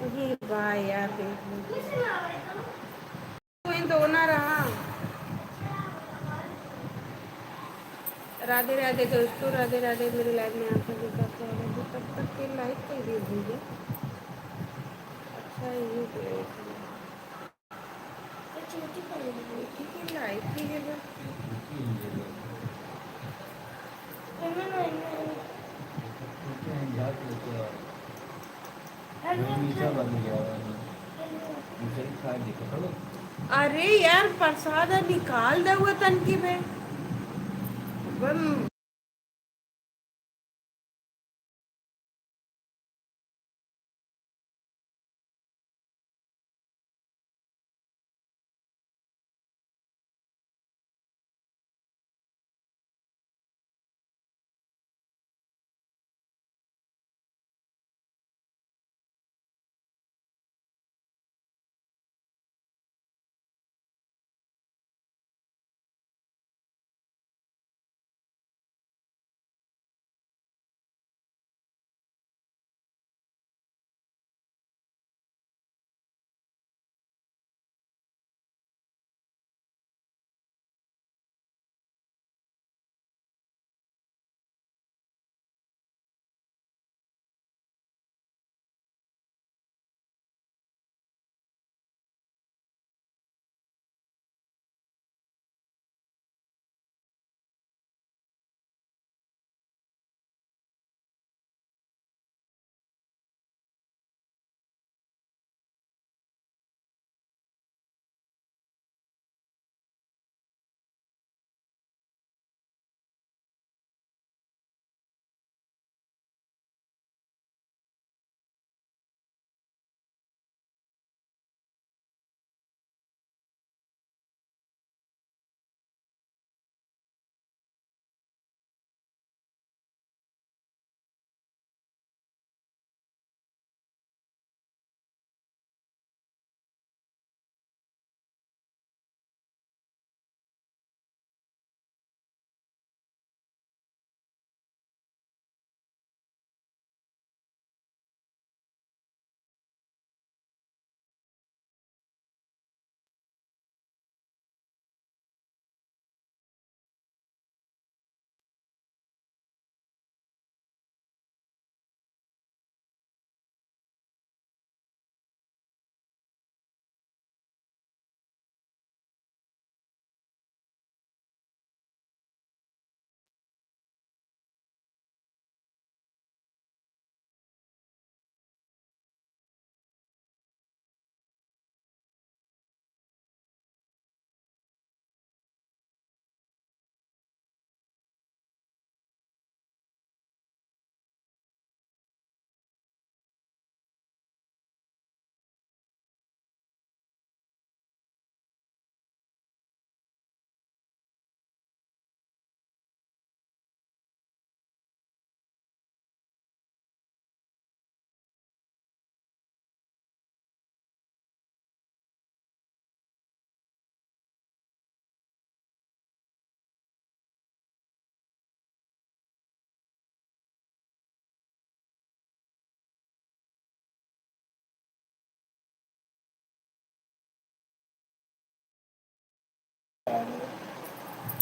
ये भाई यार देख लो कोई तो ना रहा। राधे राधे दोस्तों, राधे राधे। मेरे लाइफ में आपका जैसा स्वागत है। तब तक के लाइक कर दीजिए। अच्छा ये ठीक है लाइक ही है बस। अरे यार प्रसाद निकाल दे हुए तनकी में बम।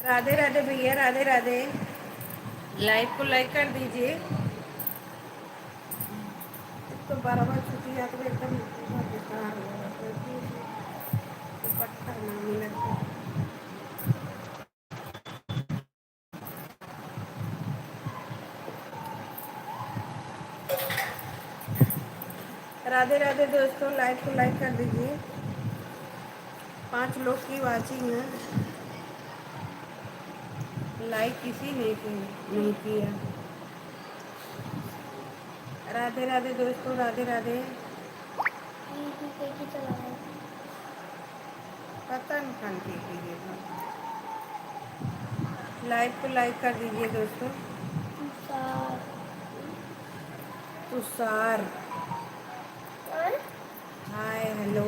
राधे राधे भैया, राधे राधे। लाइक को लाइक कर दीजिए। तो बराबर छुट्टी जाती है एकदम बेकार हो जाता है। पट्टा ना मिले राधे राधे दोस्तों, लाइक को लाइक कर दीजिए। 5 लोग की वाचिंग है। लाइक किसी ने नहीं किया। राधे राधे दोस्तों, राधे राधे। पता नहीं खान की लाइक को लाइक कर दीजिए दोस्तों। Tushar hi hello.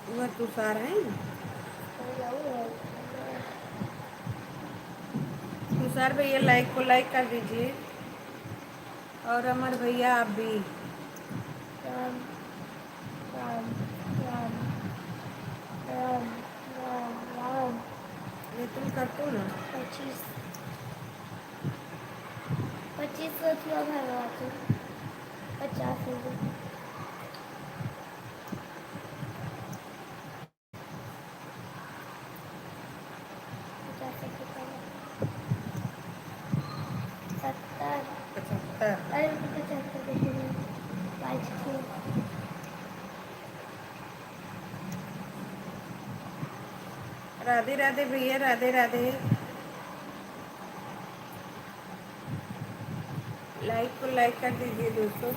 वह तुषार है। तुषार भैया लाइक को लाइक कर दीजिए, और अमर भैया आप भी। राम राम राम राम राम राम। ये तुम करते हो ना। 25 रुपया भरवा तू, 50 रुपये। सत्तर। 75। अरे 75 देखिए, 5 राधे राधे भैया, राधे राधे। लाइक को लाइक कर दीजिए दोस्तों।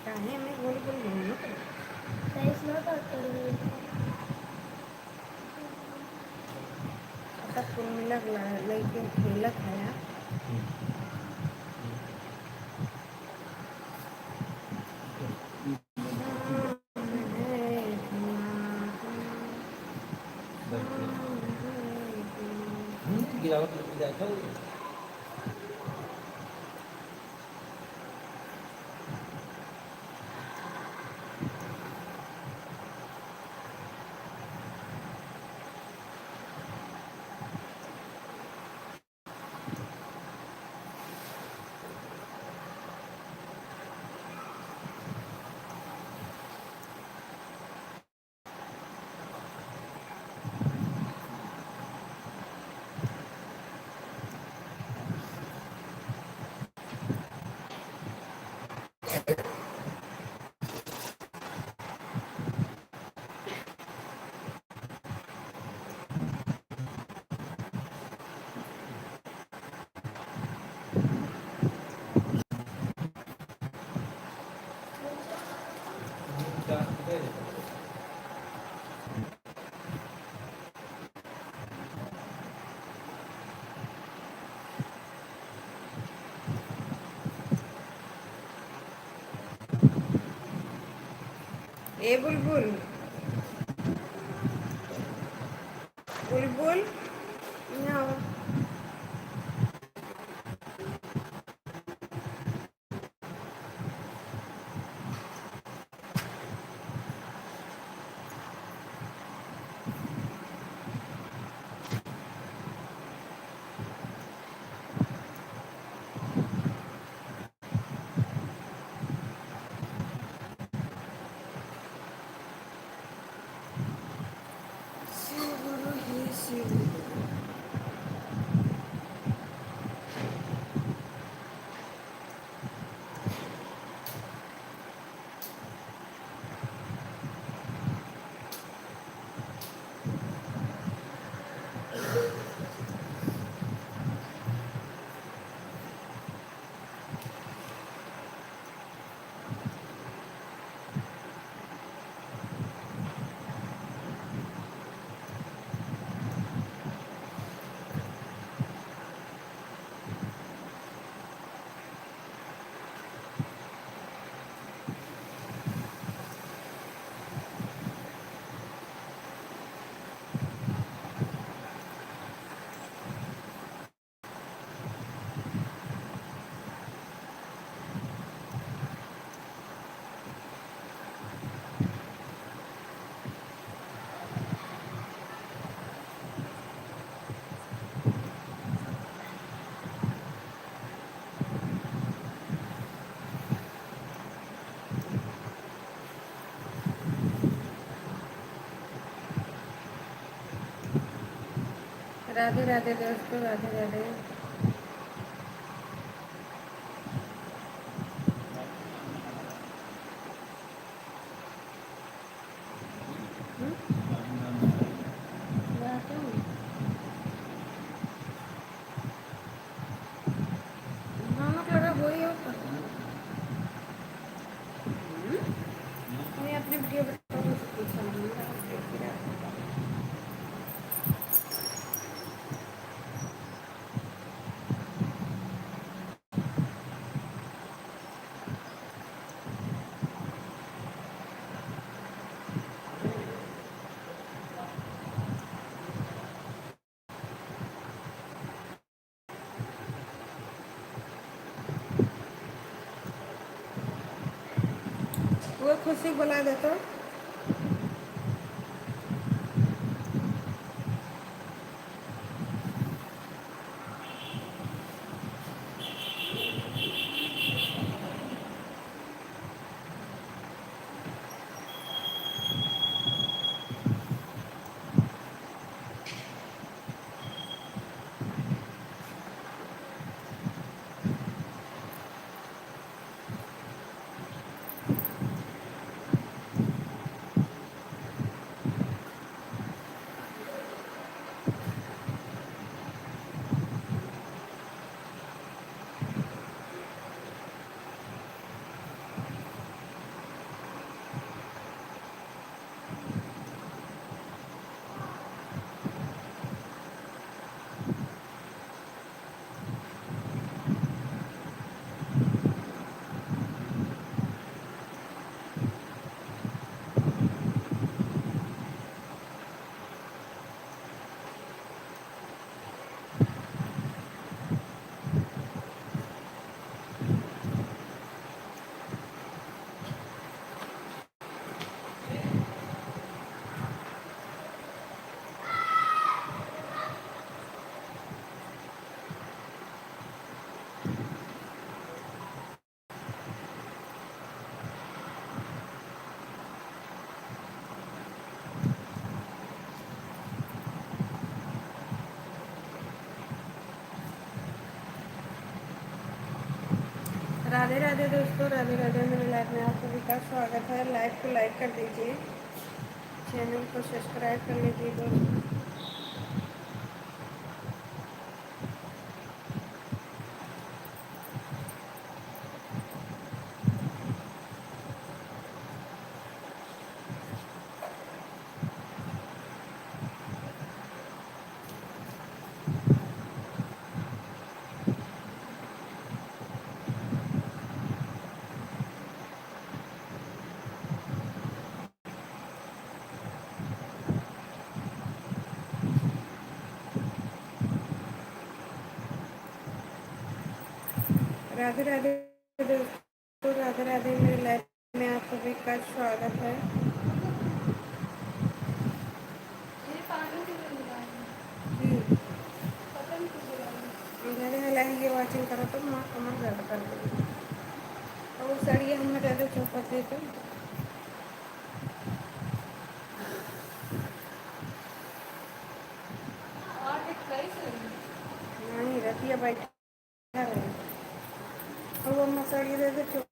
काहे में गोल गोल घूमो तो। आता कुल मिला लेके खेलत है। गिरावट जाए था। ए बुलबुल, बुलबुल यहाँ आओ। शिव गुरु ही शिव। राधे राधे दोस्तों, राधे राधे। नमक लगा वही होता। मैं अपने वीडियो बताऊँ मुझे कुछ समझ नहीं आ रहा। वो खुशी को बुला दे तो। राधे राधे दोस्तों, राधे राधे। मेरे लाइफ में आप सभी का स्वागत है। लाइव को लाइक कर दीजिए, चैनल को सब्सक्राइब कर लीजिए दोस्तों। राधे राधे दोस्तों, राधे राधे। मेरे लाइफ में आप सभी का स्वागत है। घरे लाएंगे वॉचिंग करो तो माँ कमर दर्द कर देगी। और सड़िए हमें रहते चौपट दे तो नहीं रतिया बैठा रहे। और वो मसाड़ी दे दे चौपट।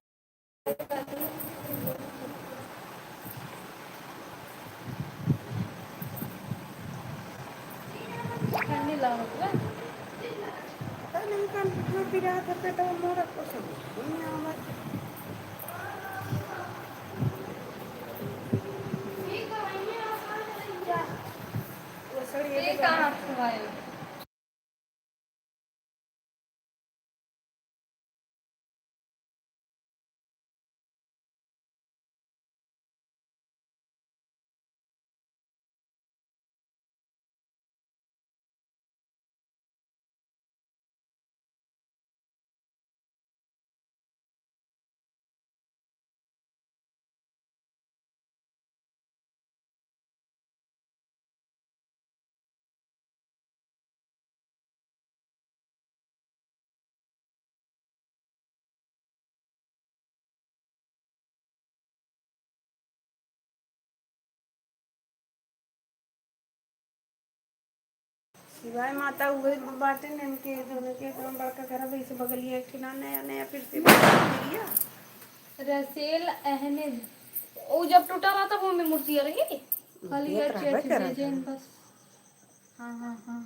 पता नहीं कल कितना पिरा था पेटा मोरा को सब दुनिया में। वो सड़िए कहाँ शिवाय माता हुए बाटे नन के दोनों के एकदम बड़का घर है। इसे बगलिया एक ना नया नया फिर से लिया रसेल अहने वो जब टूटा रहा था वो में मूर्ति रही खाली अच्छी अच्छी डिजाइन बस। हाँ हाँ हाँ।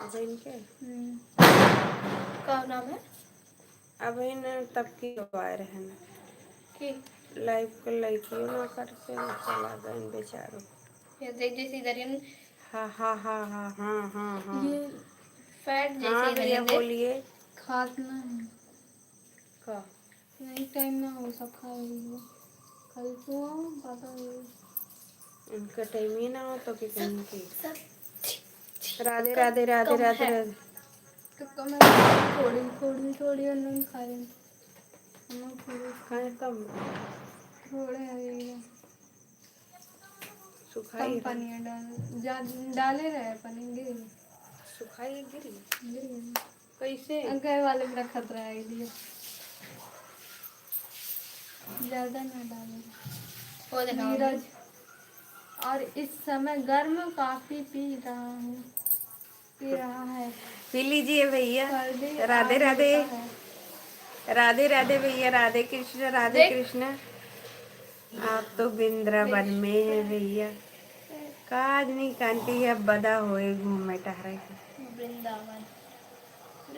अब इनके क्या नाम है? अब इन तब की आए रहे ना कि लाइव को लाइक ना कर से चला गए बेचारों। ये देख जैसे इधर ये हाँ हाँ हाँ हाँ हाँ हाँ हाँ ये फैट जैसे हाँ इधर भैया ये देख बोलिए। खाना है का नहीं टाइम ना हो सब खाएगी वो कल तो पता नहीं इनका टाइम ही ना हो तो कि कहीं की। राधे राधे राधे राधे राधे। तो कम है थोड़ी थोड़ी थोड़ी और नहीं खा रहे हम लोग थोड़े खाए कम थोड़े हैं, सुखाई कम पानी है डाले रहे पानी गिर गया। सुखाई गिरी गिर गया कैसे? अंकल वाले मेरा खतरा है इसलिए ज़्यादा ना डालें। वो देखा नीरज और इस समय गर्म काफी पी रहा है। पी लीजिए भैया। सर्दी राधे आज राधे, होता है। राधे राधे भैया, राधे कृष्ण, राधे देख। कृष्ण। आप तो वृंदावन में है भैया। काज नहीं कांटी है, बदा होए घूमे टहरे के। वृंदावन।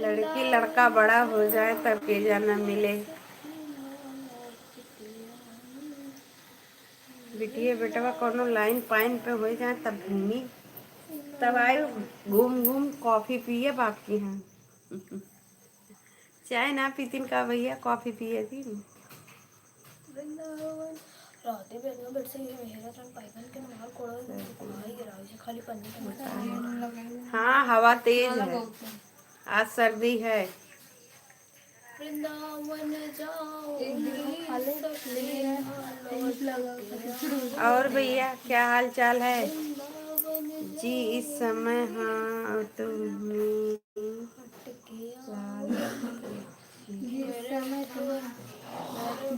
लड़की लड़का बड़ा हो जाए तब के जाना मिले। बिटिया बेटवा कोनो लाइन पाइन पे हो जाए तब घूमी, तब आए घूम घूम कॉफी पिए बाकी हैं। चाय ना पीतीन का भैया, कॉफी पिए थी। वृंदावन राधे बेगम बेट से मेहरा रंग पाइपन के नाल कोड़ा भाई गिरा से खाली पन्नी के हाँ हवा तेज है, आज सर्दी है। वृंदावन जाओ और भैया क्या हाल चाल है वृंदावन जी इस समय? हाँ तुम्हें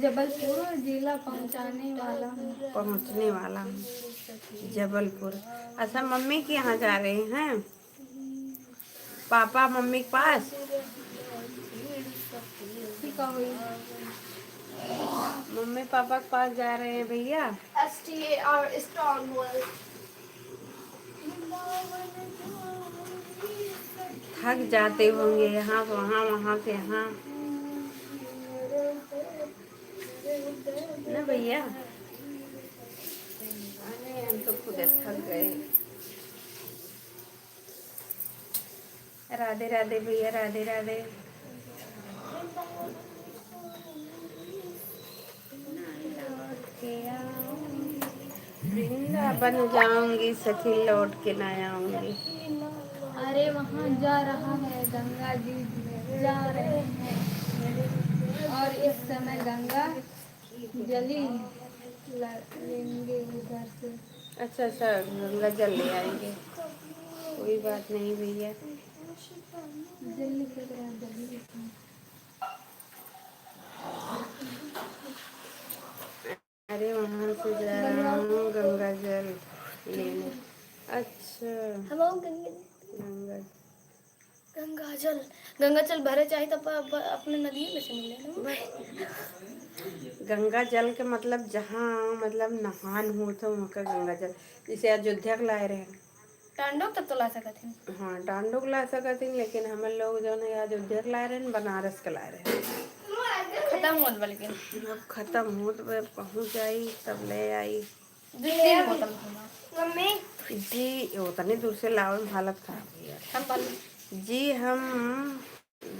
जबलपुर जिला पहुंचने वाला हूँ। जबलपुर। अच्छा मम्मी के यहाँ जा रहे हैं? पापा मम्मी के पास? मम्मी पापा के पास जा रहे हैं भैया। STAR Istanbul. थक जाते होंगे यहाँ वहाँ, वहाँ से यहाँ ना भैया। अरे हम तो खुद थक गए। राधे राधे भैया, राधे राधे। वृंदावन जाऊंगी सखी, लौट के ना आऊंगी। अरे वहाँ जा रहा है गंगा जी जा रहे हैं और इस समय गंगा जली लेंगे उधर से। अच्छा अच्छा, गंगा जल ले आएंगे, कोई बात नहीं भैया। जल्दी से जल्दी। अरे वहाँ से जा रहा हूँ गंगा जल लेने। अच्छा गंगा गंगा जल भरे चाहे तो अपने नदी में से मिले ना। गंगा जल के मतलब जहाँ मतलब नहान हो तो वहाँ गंगा जल, जैसे अयोध्या के लाए रहे। टांडो तब तो ला सकते हैं। हाँ टांडो के ला सकते हैं, लेकिन हम लोग जो है अयोध्या के लाए रहे, बनारस के लाए रहे। खत्म होने वाले के अब खत्म हो तो पहुँच आई तब ले आई। तीन बोतल मम्मी जी उतनी दूर से लाओ में हालत खराब हुई है। हम जी हम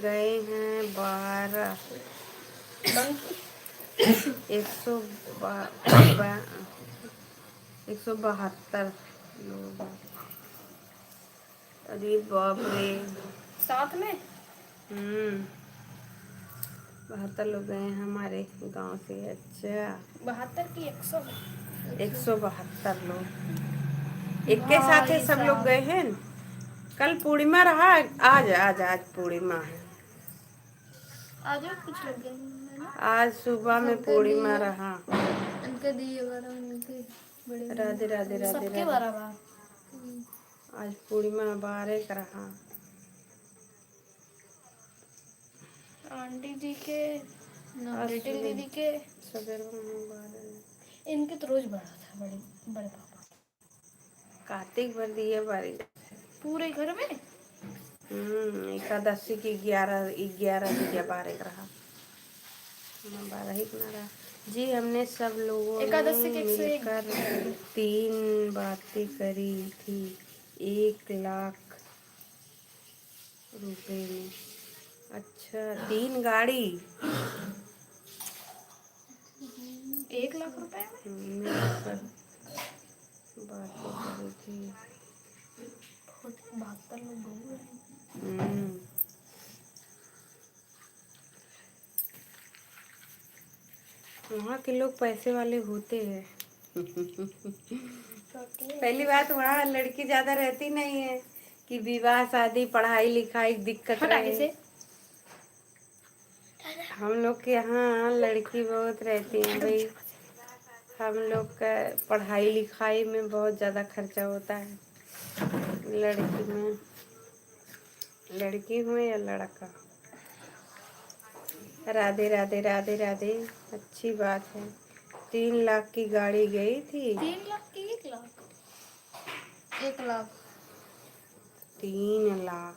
गए हैं 12 172 लोग। अरे बाप रे, साथ में 72 लोग गए हैं हमारे गांव से। अच्छा 72 की 100 172 लोग एक के साथ है, सब लोग गए हैं। कल पूर्णिमा रहा, आज पूर्णिमा है। आज कुछ लग गए आज सुबह में पूर्णिमा रहा। उनके दिए बड़े राधे राधे राधे सबके राधे। बराबर। आज पूर्णिमा 12 का रहा। आंटी जी के लिटिल दीदी के सवेरे में 12। इनके तो रोज बड़ा था, बड़े बड़े पापा कार्तिक भर दिए बारी पूरे घर में। एकादशी की 11 या 12 का रहा। 12 ही ना रहा जी। हमने सब लोगों एकादशी ने के मिलकर 3 बातें करी थी 1 लाख रुपए में। अच्छा 3 गाड़ी 1 लाख रुपए में मिलकर बातें करी थी। 72 लोग गए। वहाँ के लोग पैसे वाले होते हैं। पहली बात, वहाँ लड़की ज्यादा रहती नहीं है कि विवाह शादी पढ़ाई लिखाई दिक्कत रहे। हम लोग के यहाँ लड़की बहुत रहती है भाई। हम लोग का पढ़ाई लिखाई में बहुत ज़्यादा खर्चा होता है। लड़की में, लड़की हो या लड़का। राधे राधे राधे राधे। अच्छी बात है। 3 लाख की गाड़ी गई थी। 3 लाख की 1 लाख? 1 लाख। 3 लाख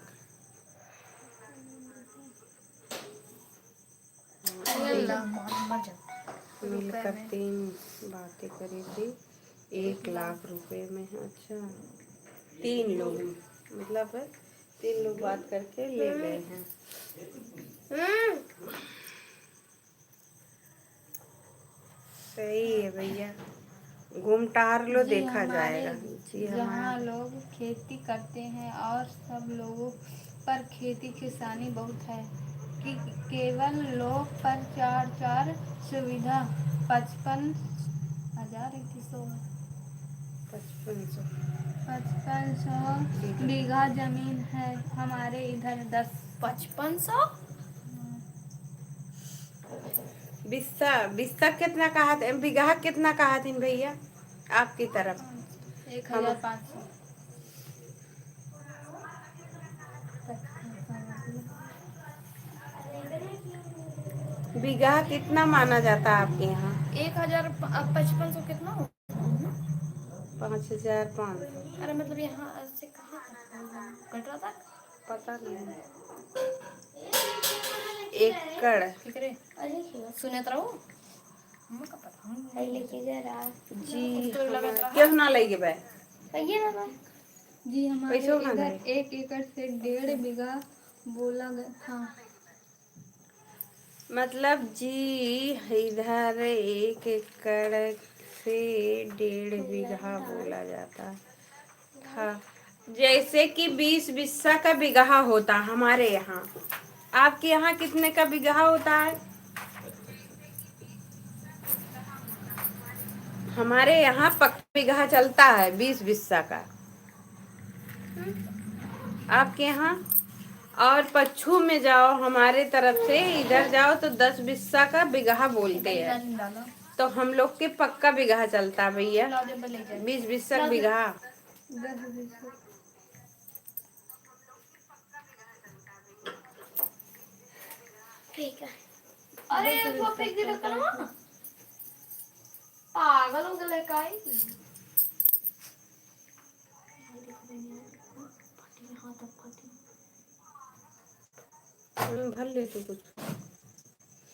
मिलकर 3 बातें करी थी 1 लाख रुपए में। अच्छा, 3 लोग, मतलब 3 लोग बात करके ले गए हैं। सही है भैया, घूम टहर लो, जी देखा हमारे जाएगा। जी जहाँ हमारे लोग खेती करते हैं और सब लोगों पर खेती किसानी बहुत है कि केवल लोग पर 4 सुविधा 55,100 5500 5500 बीघा जमीन है। हमारे इधर 10 5500? बिस्सा बिस्सा कितना कहा था, बीघा कितना कहा थी भैया आपकी तरफ? 1,500। बीघा कितना माना जाता है आपके यहाँ? 1,055 कितना हो? 5500। अरे मतलब यहाँ से कहाँ तक कट रहा था? पता नहीं। एकड़। सुनत रहो हमका पता लेके जरा जी तो लगत रहा क्यों ना लगे बे? ये ना जी हमारे पैसों ना इधर लगे। 1 एकड़ से 1.5 बीघा बोला गया था। मतलब जी इधर 1 एकड़ से 1.5 बीघा बोला जाता था। जैसे कि 20 बिस्सा का बीघा होता हमारे यहाँ। आपके यहाँ कितने का बीघा होता है? हमारे यहाँ पक्का बीघा चलता है 20 बिस्सा का। आपके यहाँ? और पच्छू में जाओ, हमारे तरफ से इधर जाओ तो 10 बिस्सा का बीघा बोलते हैं। तो हम लोग के पक्का बीघा चलता है भैया, 20 बिस्सा का बीघा। 10 बीघा। ठीक है। अरे वो फेंक दे रखा ना पागल हो गए काई भर ले तू कुछ,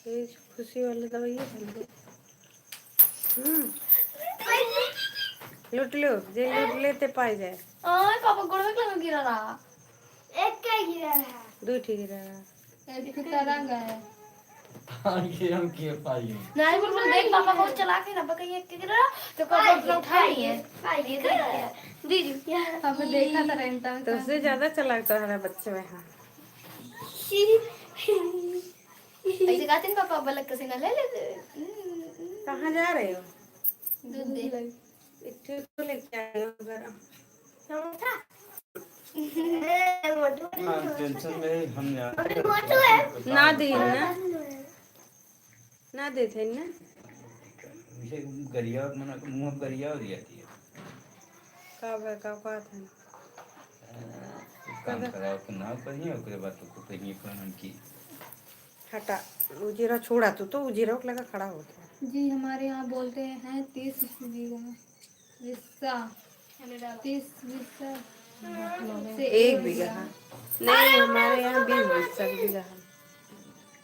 ये खुशी वाली दवाइयाँ भर ले। लूट लो, जे लूट लेते पाई जाए। पापा गोड़ में क्यों गिरा रहा? एक क्या गिरा रहा? 2 गिरा रहा। एक तरह गए। ये हम के पाई नहीं बिल्कुल देख पापा को चला के ना कहीं एक गिरा रहा तो पापा उठा नहीं है। दीदी अब देखा था रेंटा में तो उससे ज्यादा चलाता है बच्चे में। हाँ ऐसे कहते हैं पापा बलक कसे ना ले ले। कहाँ जा रहे हो? दूध दे। इट्ठू तो लेके आए हो गरम। समोसा टेंशन में हम ना दे ना देते ना। इसे गरिया मना मुंह गरिया हो जाती है। का बात है। काम कराओ तो ना करिए ओकरे बाद तो कहिए प्लान की हटा उजीरा छोड़ा तो उजीरा को लगा खड़ा होता है। जी हमारे यहाँ बोलते हैं 30 बीघा बिस्सा। 30 बिस्सा से 1 बीघा। नहीं हमारे यहाँ 20 बिस्सा बीघा है।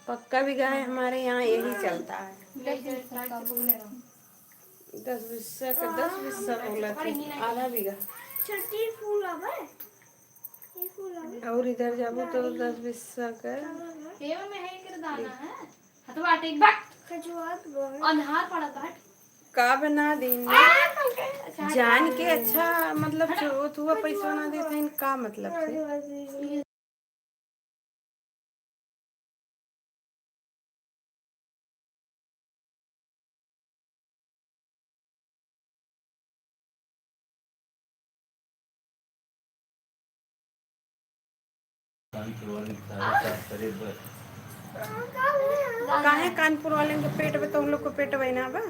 पक्का बीघा है हमारे यहाँ, यही चलता है। 10 बिस्सा का 10 बिस्सा बोला था, आधा बीघा। छठी फूल आवे और इधर जाबो तो 10 बिस्सा का केवल में है के दाना है। हतो बाटे एक बाट खजुआत अंधार पड़ा बाट का बना देना जान के। अच्छा मतलब जो हुआ पैसा ना देते का मतलब से। कानपुर वाले सारे साफ करे बस। काहे कानपुर वाले के पेट में तो हम लोग को पेट बना बा।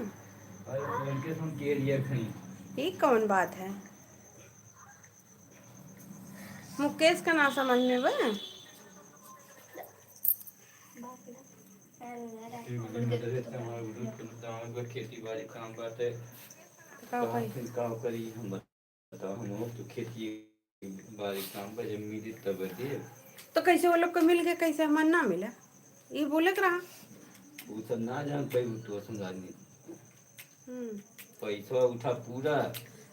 भाई उनके हम के लिए खई ये कौन बात है? मुकेश का ना समझ में बा। खेती बाड़ी काम बाटे का भाई का करी हम बताओ हम तो खेती बाड़ी काम पर जब मिली तब दे तो कैसे वो लोग को मिल गया, कैसे हमारा ना मिला? ये बोले के रहा। वो सब ना जान पाई तो समझानी हम्म। पैसा उठा पूरा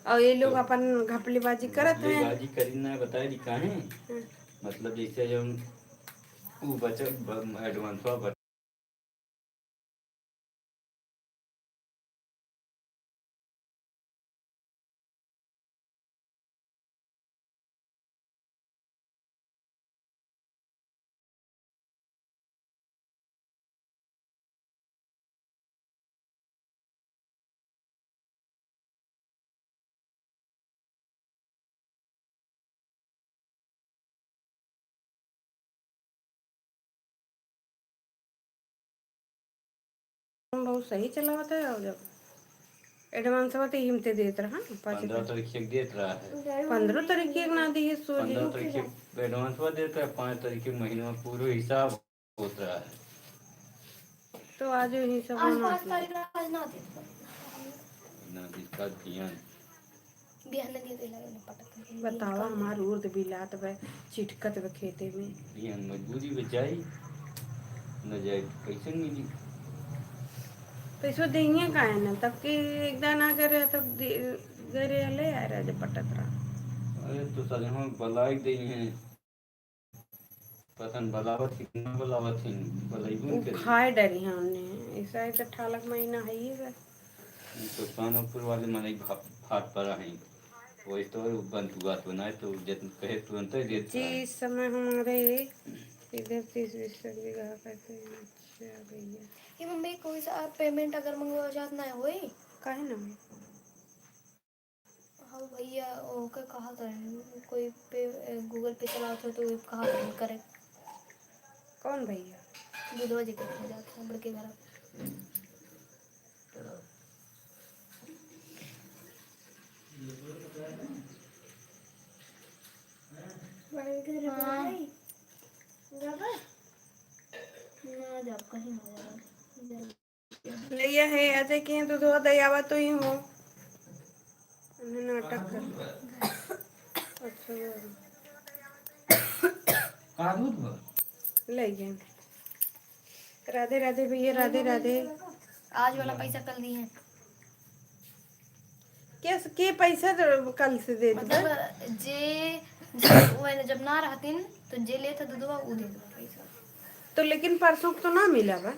और ये लोग अपन घपलीबाजी करत हैं। बाजी करी ना बताए दी काहे हम्म। मतलब जैसे जब वो बचत एडवांसवा बहुत सही चला होता है। और जब एडवांस होते हिमते देते रहा 15 तारीख से देत रहा है 15 तारीख की ना दी सोझी। 15 तारीख के एडवांसवा देता है 5 तारीख के महीने में पूरा हिसाब होता रहा है। तो आज ही सब आज होना 5 तारीख आज ना दे ना इसका ध्यान बिहान दिए तो लगे पटक बतावा हमार उर्द बिलात बे चिटकत बे खेते में। ध्यान मजबूरी में जाई न जाए तो कैसे मिली पैसो देंगे का है ना तब के एकदम ना करे तब गरे ले आ रहा जब पटत रहा। अरे तो सर हम बलाई दे हैं पतन बलावत ही ना बलावत ही बलाइबुन करे खाए डरी हैं हमने ऐसा है तो ठालक महीना है ही बे। तो कानपुर वाले मन फाट पड़ा है वही तो बंतुआ तो ना तो जितना कहे तुरंत ही देता है। जिस समय हमारे इधर 30-20 बीघा करते हैं। अच्छा भैया ये मम्मी कोई सा पेमेंट अगर मंगवा जात ना होई काहे ना हाँ भैया ओके कहा था कोई पे गूगल पे चलाते हो तो कहा था करे कौन भैया? दूधवा जी के हो जाता है बड़के घर हाँ ना जब कहीं हो जाएगा लिया है ऐसे कि तो दो दयावा तो ही हो उन्हें नाटक कर। अच्छा का दूध भर ले गए। राधे राधे भैया राधे राधे। आज वाला पैसा कल दी है कैसे के पैसा तो कल से दे दे। मतलब जे जब ना रहतीन तो जे लेता दूधवा वो दे दो पैसा तो लेकिन परसों तो ना मिला बा।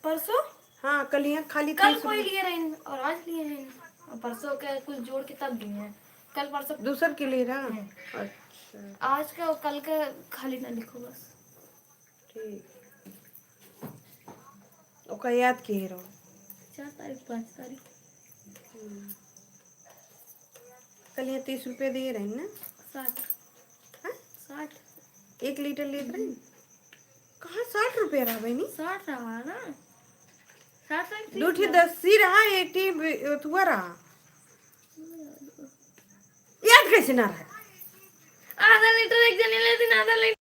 परसों हाँ कल यहाँ खाली कल 30 कोई लिए रहे और आज लिए हैं और परसों के कुछ जोड़ के तब दिए हैं कल परसों दूसर के लिए रहा। अच्छा आज का और कल का खाली ना लिखो बस ठीक ओका याद किए रहो। 4 तारीख 5 तारीख कल यहाँ 30 रुपये दिए रहे ना। 60 हाँ? 60 1 लीटर लेते रहे कहाँ 60 रुपये रहा बहनी। 60 रहा ना 60 तारीख दूठी 10 ही रहा एक टी तुआ रहा याद कैसे ना रहा। आधा लीटर एक जने लेती आधा लीटर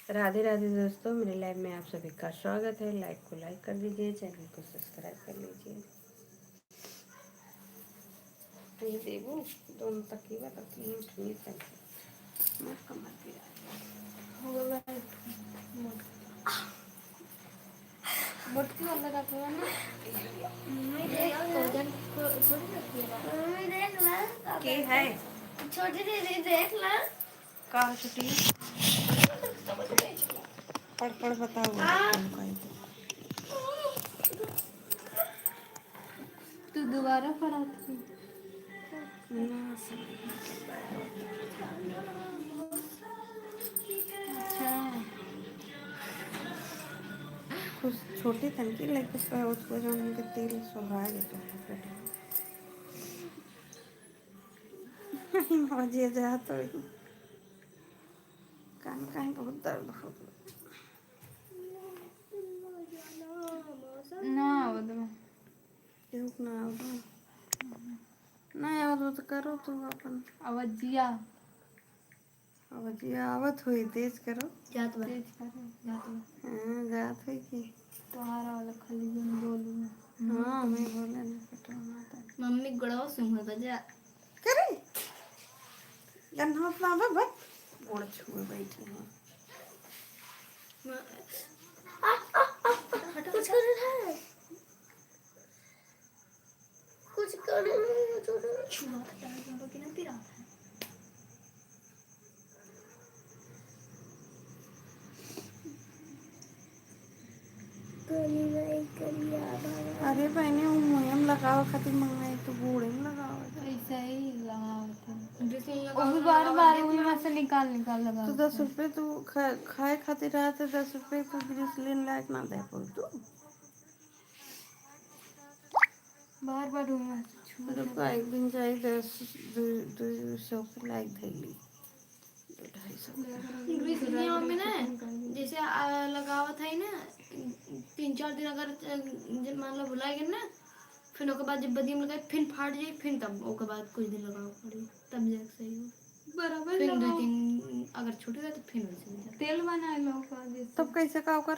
राधे राधे दोस्तों, मेरे लाइव में आप सभी का स्वागत है। लाइव को लाइक कर दीजिए, चैनल को सब्सक्राइब कर लीजिए। ये देखो दोनों तकिया तकिए उठिए तक मैं कमर पे मोटकी वाला रखवा ना। के है छोटी दीदी देख ला। का छुट्टी पढ़ पढ़ बताओ तू दोबारा पढ़ा थी। अच्छा कुछ छोटे तनकी लेके उसको जो उनके तेल सुहा देते हैं मजे जा तो कान कान बहुत दर्द हो ना आवत में क्यों ना आओ ना आओ तो करो तुम अपन अवजिया अब जी आवत हुई तेज करो जात बा। तेज करे जात में। हाँ जात हुई कि तुम्हारा वाला खाली जन बोलू हाँ मैं बोले ना कटवाना था मम्मी गड़ाओ सुन बजा करे गन्ना अपना बाबा गोड़ छुए बैठे हैं कुछ कर रहा है, कुछ कर रहा है, छुआ था कि ना पिरा अरे बहने वो मुहिम लगाओ खातिर मंगाई तो बूढ़े में लगाओ ऐसा ही लगावत है। जैसे वो भी बार बार उनमें से निकाल निकाल लगा तो 10 रुपये तू खाए खातिर रहा तो 10 रुपये तू ग्रीसलिन लायक ना दे पाऊ तू बार बार उनमें से छू रुको एक दिन जाए 200 के लायक धैली 250 ग्रीसलिन में ना जैसे लगावत है ना 3-4 दिन अगर मान लो भुला गए ना फिर ओके बाद जब बदियम लगाए फिर फाट जाए फिर तब ओके बाद कुछ दिन लगाओ पड़ी तब जाके सही हो बराबर फिर लगाओ। 2-3 अगर छूटेगा तो फिर वैसे हो जाए तेल बना लो का जैसे तब कैसे काव कर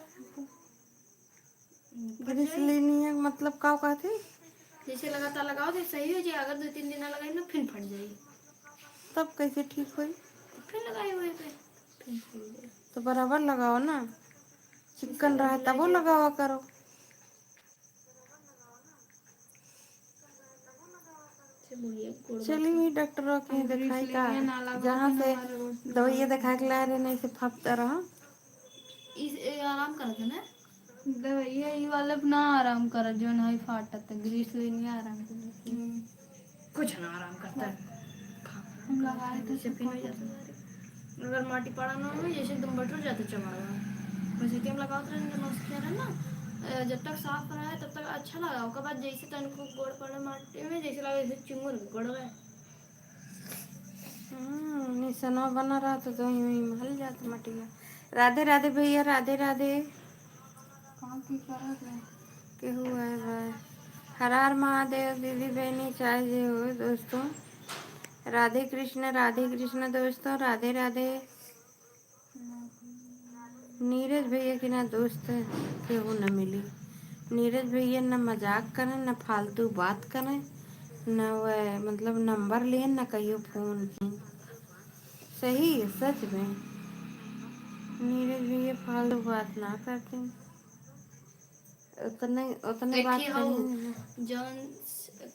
ग्रीसलिन ये मतलब काव कहते जैसे लगातार लगाओ तो सही हो जाए अगर 2-3 दिन ना लगाए ना फिर फट जाए तब कैसे ठीक हुई तो फिर लगाए हुए पे फिर सही हो जाए तो बराबर लगाओ ना चिकन रहा तब वो लगावा करो चलिए डॉक्टरों के दिखाई का जहाँ से दवाइयाँ दिखा के ला रहे नहीं से फपता रहा आराम कर दे ना दवाइया ये वाला ना आराम कर जो नहीं फाटत ग्रीस लेनी आराम कर कुछ ना आराम करता है हम लगाए थे जैसे फिर हो जाता है अगर माटी पड़ा ना हो जैसे तुम बटुर जाते चमड़ा वैसे कि हम लगाते रहे नमस्ते रहे ना जब तक साफ रहा है तब तक अच्छा लगा उसके बाद जैसे तनको गोड़ पड़ा माटी में जैसे लगा जैसे चिंगुर गोड़ गए निशाना बना रहा तो वही वही महल जाता मटिया राधे राधे भैया राधे राधे काम की कर रहे के हुआ है भाई हर हर महादेव दीदी बहनी चाहे जे हो दोस्तों राधे कृष्ण दोस्तों राधे राधे नीरज भैया की ना दोस्त केहू न मिली नीरज भैया न मजाक करें न फालतू बात करें न वह मतलब नंबर लिए न कहियो फोन की सही है सच में नीरज भैया फालतू बात ना करते उतने उतने बात देखिए हो करें जॉन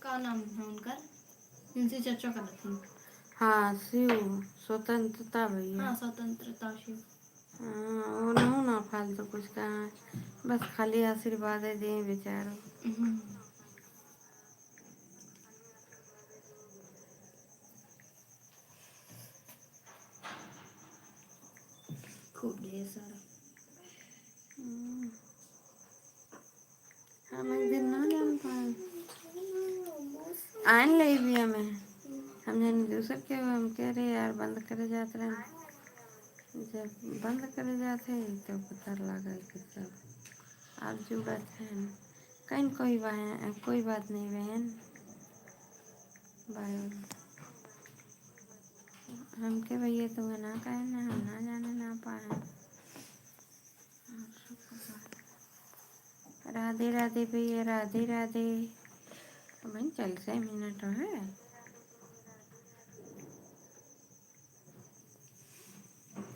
का नाम है उनका इनसे चर्चा कर रही थी हाँ शिव स्वतंत्रता भैया हाँ स्वतंत्रता शिव हाँ वो ना फालतू कुछ कहा बस खाली आशीर्वाद दें बेचारो खूब ढेर सारा हम एक दिन ना जान पाए आन ले भी हमें हम जाने दूसर के हम कह रहे यार बंद करे जाते रहे जब बंद करे जाते तो पता लगा कि सब आप जुड़त हैं कहीं कोई बात नहीं बहन बाय हम के भैया तुम्हें ना कहे ना हम ना जाने ना पाए राधे राधे भैया, राधे राधे। भाई चल से मिनट है।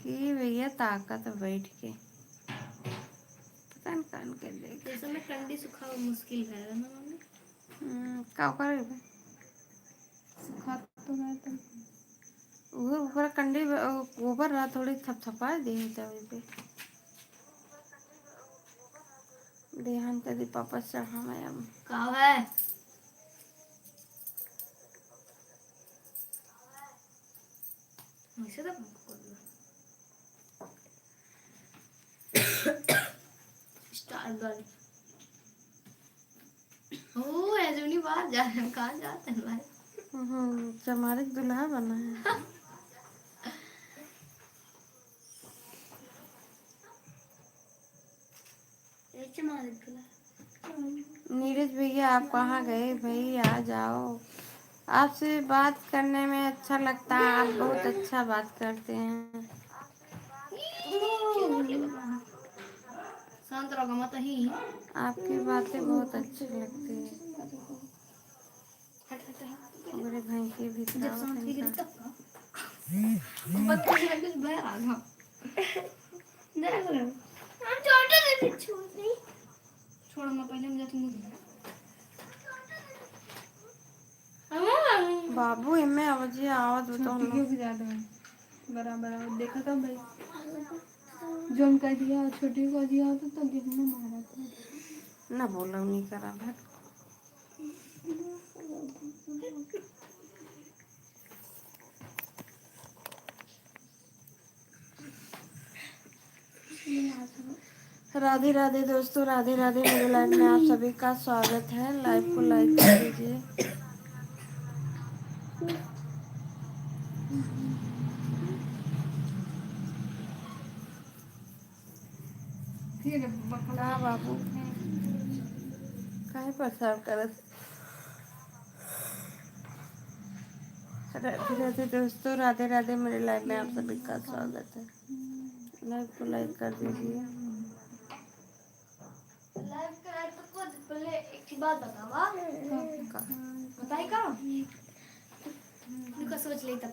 कि भैया ताकत बैठ के पता नहीं कान के देख जैसे में कंडी सुखा मुश्किल है ना मम्मी। का करे सुखा तो है तो वो ऊपर कंडी गोबर रहा थोड़ी थपथपा दी तभी पे देहान कर दी पापा चढ़ा मैं अब का है वैसे तो स्टार गर्ल ओ ऐसे बाहर जा रहे हैं, कहाँ जाते हैं भाई? चमारे दुल्हा बना है। नीरज भैया आप कहाँ गए भाई, आ जाओ। आपसे बात करने में अच्छा लगता है, आप बहुत अच्छा बात करते हैं। शांत रहो मत ही। आपकी बातें बहुत अच्छी लगती है। मेरे भाई की भी जब दावत शांत है ही गिरी इनका। तब बच्चे से कुछ बाहर आ गया देख लो हम छोटे से छोड़ नहीं छोड़ मैं पहले हम जाती हूँ बाबू इनमें आवाज़ आवत बताओ छोटी ना। भी ज्यादा है बराबर देखा था भाई जो हम कह दिया छोटी को दिया तो गिरने मारा था ना बोलो नहीं करा भाई। राधे राधे दोस्तों, राधे राधे। मेरे लाइव में आप सभी का स्वागत है। लाइव को लाइक कर दीजिए। फिर बकला हाँ बाबू काहे परेशान करत। राधे राधे दोस्तों, राधे राधे। मेरे लाइव में आप सभी का स्वागत है। लाइव को लाइक कर दीजिए। लाइव कराए तो कुछ पहले एक बात बतावा बताई का दुका सोच लेता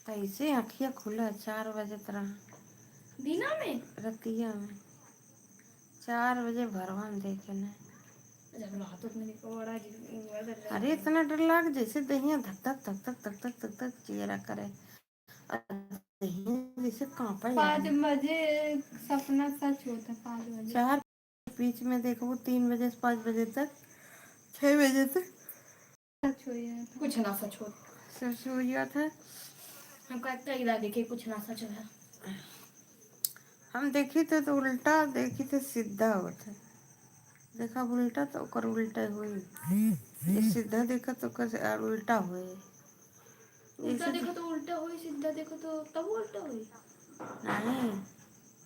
कैसे आँखिया खुला 4 बजे तरह दीना में रतिया में 4 बजे भरवान देखे न। जब रात में देखो बड़ा जी अरे इतना डर लाग जैसे दहिया धक धक धक धक धक धक धक धक चेहरा करे। दहिया जैसे कांपा 5 बजे सपना सच होता है 5 बजे 4 बीच में देखो 3 बजे से 5 बजे तक 6 बजे तक सच हो गया था कुछ ना सच हो सच हो गया था। हम कहते हैं इधर देखिए कुछ ना सच है हम देखी थे तो उल्टा, देखी थे सीधा होता। देखा उल्टा तो ओकर उल्टा हुई। ये सीधा देखा तो ओकर उल्टा हुए। उल्टा देखो तो उल्टा हुई सीधा देखो तो तब उल्टा हुई नहीं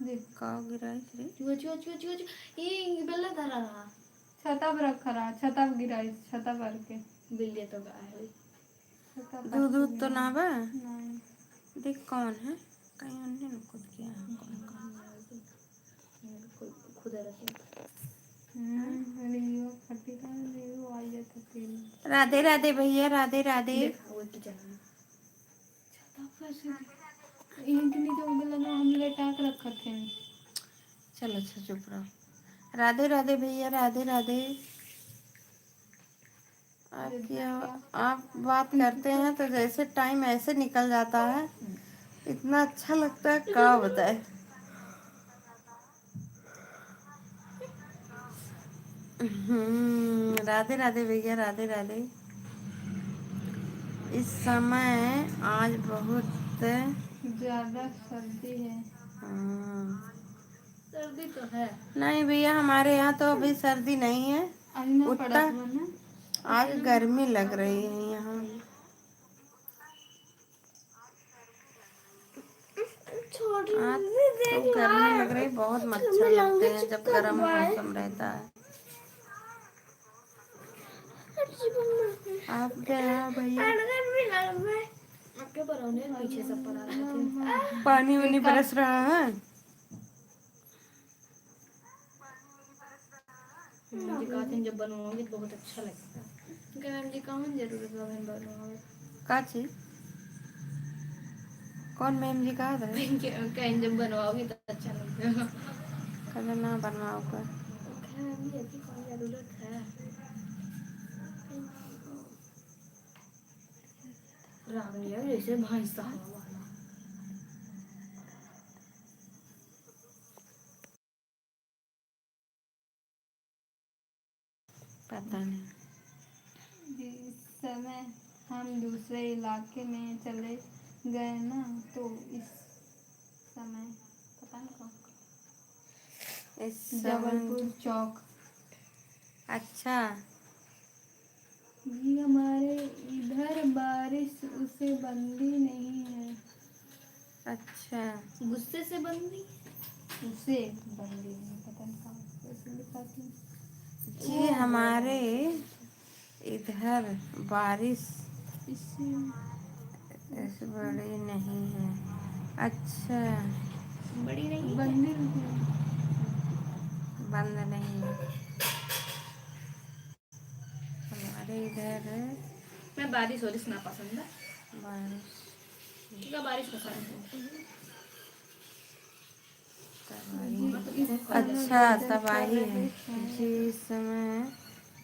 देख का गिराई रे। चुआ चुआ चुआ चुआ चुआ ये बेला धरा रहा छता पर रखा रहा छता पर गिराई छता पर के बिल्ली तो गाय हुई छता पर दूध दूध तो ना बा। नहीं देख कौन है कहीं उन्होंने न खुद किया है। खुद रखी रियो फटी था रियो आई जाता तेल राधे राधे भैया, राधे राधे। वो किचन में छता पर से इतनी तो लगा हम लेटा के रखा थे चलो अच्छा चुप रहो। राधे राधे भैया, राधे राधे। आप बात करते हैं तो जैसे टाइम ऐसे निकल जाता है, इतना अच्छा लगता है क्या बताए। राधे राधे भैया, राधे राधे। इस समय आज बहुत ज्यादा सर्दी है हाँ। सर्दी तो है नहीं भैया हमारे यहाँ तो अभी सर्दी नहीं है। आज ना पड़ा उतना था ना आज गर्मी लग रही है यहाँ। आज तो गर्मी लग रही, बहुत मच्छर लगते हैं जब गर्म मौसम रहता है। आप क्या है भैया? आपके बरौने पीछे सब पर आ रहे थे। पानी वानी बरस रहा है। जी कहते हैं जब बनवाओगे तो बहुत अच्छा लगता है। क्या मैम जी कहाँ जरूरत है बहन बनवाओगे? का चीज? कौन मैम जी कहा था? कहीं जब बनवाओगे तो अच्छा लगेगा। कल ना बनवाओ कर। मैम जी ऐसी कौन जरूरत है? राम जी जैसे भैंसा हवा वाला। पता नहीं। जिस समय हम दूसरे इलाके में चले गए ना, तो इस समय पता नहीं कौन, इस समय जबलपुर चौक अच्छा। जी, हमारे इधर बारिश उसे बंदी नहीं है। अच्छा, गुस्से से बंदी। उसे बंदी नहीं, पता नहीं कहाँ उसे लिखा थी। जी हमारे इधर बारिश इसी इस बड़ी नहीं है। अच्छा, बड़ी नहीं है। बंदी नहीं है। बंद नहीं है हमारे इधर मैं बारिश वारिश ना पसंद है। बारिश क्या बारिश पसंद है? तबाही। अच्छा, तबाही है। जिस समय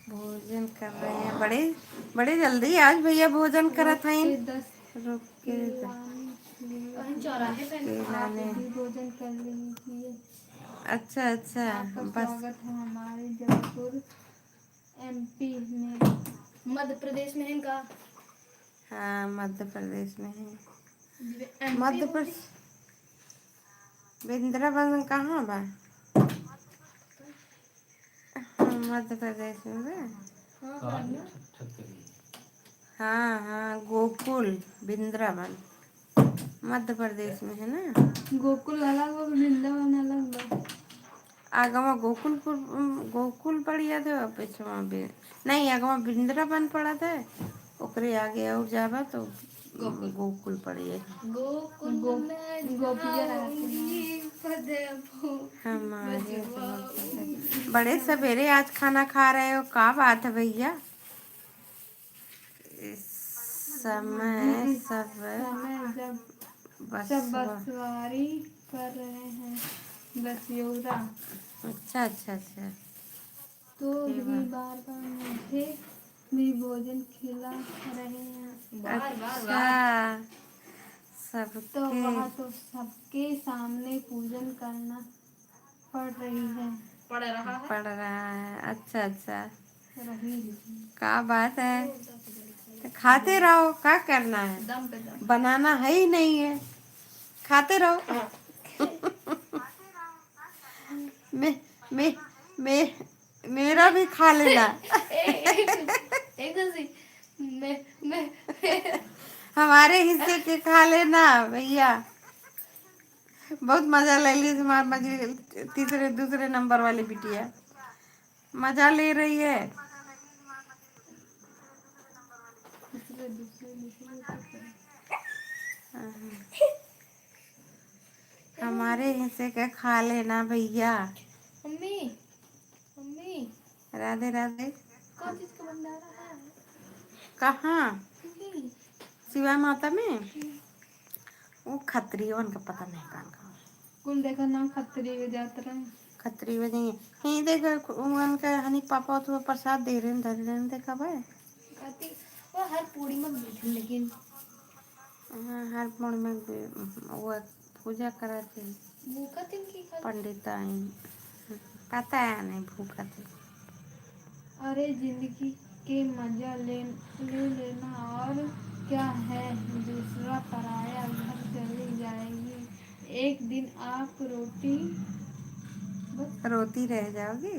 भोजन कर रहे हैं, बड़े बड़े जल्दी आज भैया भोजन करत हैं। के 10 रुक के कहीं चौराहे पे के आप लाने। भी भोजन कर लीजिए। अच्छा अच्छा, आपका बस। स्वागत है हमारे जबलपुर MP में। मध्य प्रदेश में है इनका। हाँ, मध्य प्रदेश में है। MP मध्य बोली। प्रदेश वृंदावन कहाँ बा? हाँ, मध्य प्रदेश में बा। हाँ कहाँ है पे ना। छतरी? हाँ हाँ, गोकुल वृंदावन मध्य प्रदेश में है ना। गोकुल अलग और वृंदावन अलग बा। आगवा गोकुलपुर गोकुल पड़िया थे, और पिछवा नहीं, आगवा वृंदावन पड़ा था। ओकरे आगे और जाबा तो गोकुल पड़िया। गोकुल में गोपिया जाऊंगी फतेहपुर हमारे बजवाऊंगी। बड़े सवेरे आज खाना खा रहे हो, का बात है भैया? इस समय सब समय जब बस सब बसवारी कर रहे हैं बसयोरा, अच्छा अच्छा अच्छा, तो ये भी बार बार मुझे भी भोजन खिला रहे हैं। बार बार बार। अच्छा, तो सबके वह तो सबके सामने पूजन करना पड़ रही है। पड़ रहा है। पड़ रहा है। अच्छा अच्छा, रही का बात है? तो खाते रहो, क्या करना है? दम पे दम। बनाना है ही नहीं है, खाते रहो। मैं मैं मैं मेरा भी खा लेना। एक सी मैं हमारे हिस्से के खा लेना भैया। बहुत मजा ले ली तुम्हारी मजे, तीसरे दूसरे नंबर वाली बिटिया मजा ले रही है। दूसरे दूसरे दूसरे हमारे हिस्से का खा लेना भैया। Mummy mummy Radhe Radhe. कौन चीज का भंडारा है? कहाँ? मम्मी शिवा माता में वो खत्रियों का पता नहीं कहाँ का। कुल देखा नाम खत्री में जात रहे। खत्री में नहीं है। नहीं देखो उनका हनी पापा तो प्रसाद दे रहे हैं, धर रहे हैं, देखा भाई। कहती वो हर पूरी में बैठी लेकिन हाँ, हर पूर्ण में वो पूजा कराते हैं भूखा थी की खाली। पंडित आई। पता है नहीं भूखा थे। अरे जिंदगी के मजा ले लेना, और क्या है, दूसरा पराया घर चली जाएगी। एक दिन आप रोटी बस रोती रह जाओगी।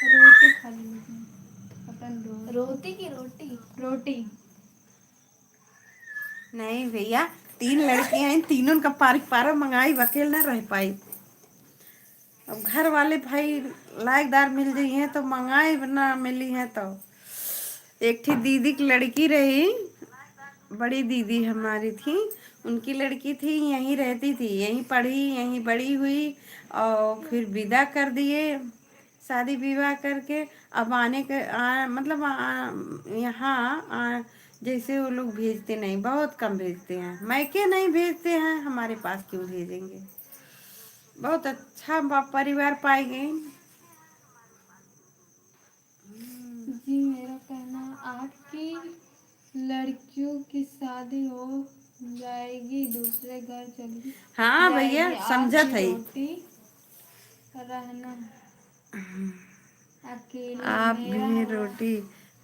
रोटी खा लीजिए। पतन रोटी की रोटी। रोटी नहीं भैया, 3 लड़कियां हैं, तीनों का पारा मंगाई, अकेले ना रह पाई। अब घर वाले भाई लायकदार मिल गई हैं तो मंगाई, ना मिली हैं तो एक थी दीदी की लड़की रही, बड़ी दीदी हमारी थी, उनकी लड़की थी, यहीं रहती थी, यहीं पढ़ी, यहीं बड़ी हुई, और फिर विदा कर दिए शादी विवाह करके। अब आने के मतलब यहाँ जैसे वो लोग भेजते नहीं, बहुत कम भेजते हैं, मैके नहीं भेजते हैं, हमारे पास क्यों भेजेंगे। बहुत अच्छा परिवार पाई गई। जी मेरा कहना, आपकी लड़कियों की शादी हो जाएगी, दूसरे घर चली हाँ भैया, जाएगी, आप समझत भी है। रोटी रहना अकेले, आप मेरा भी रोटी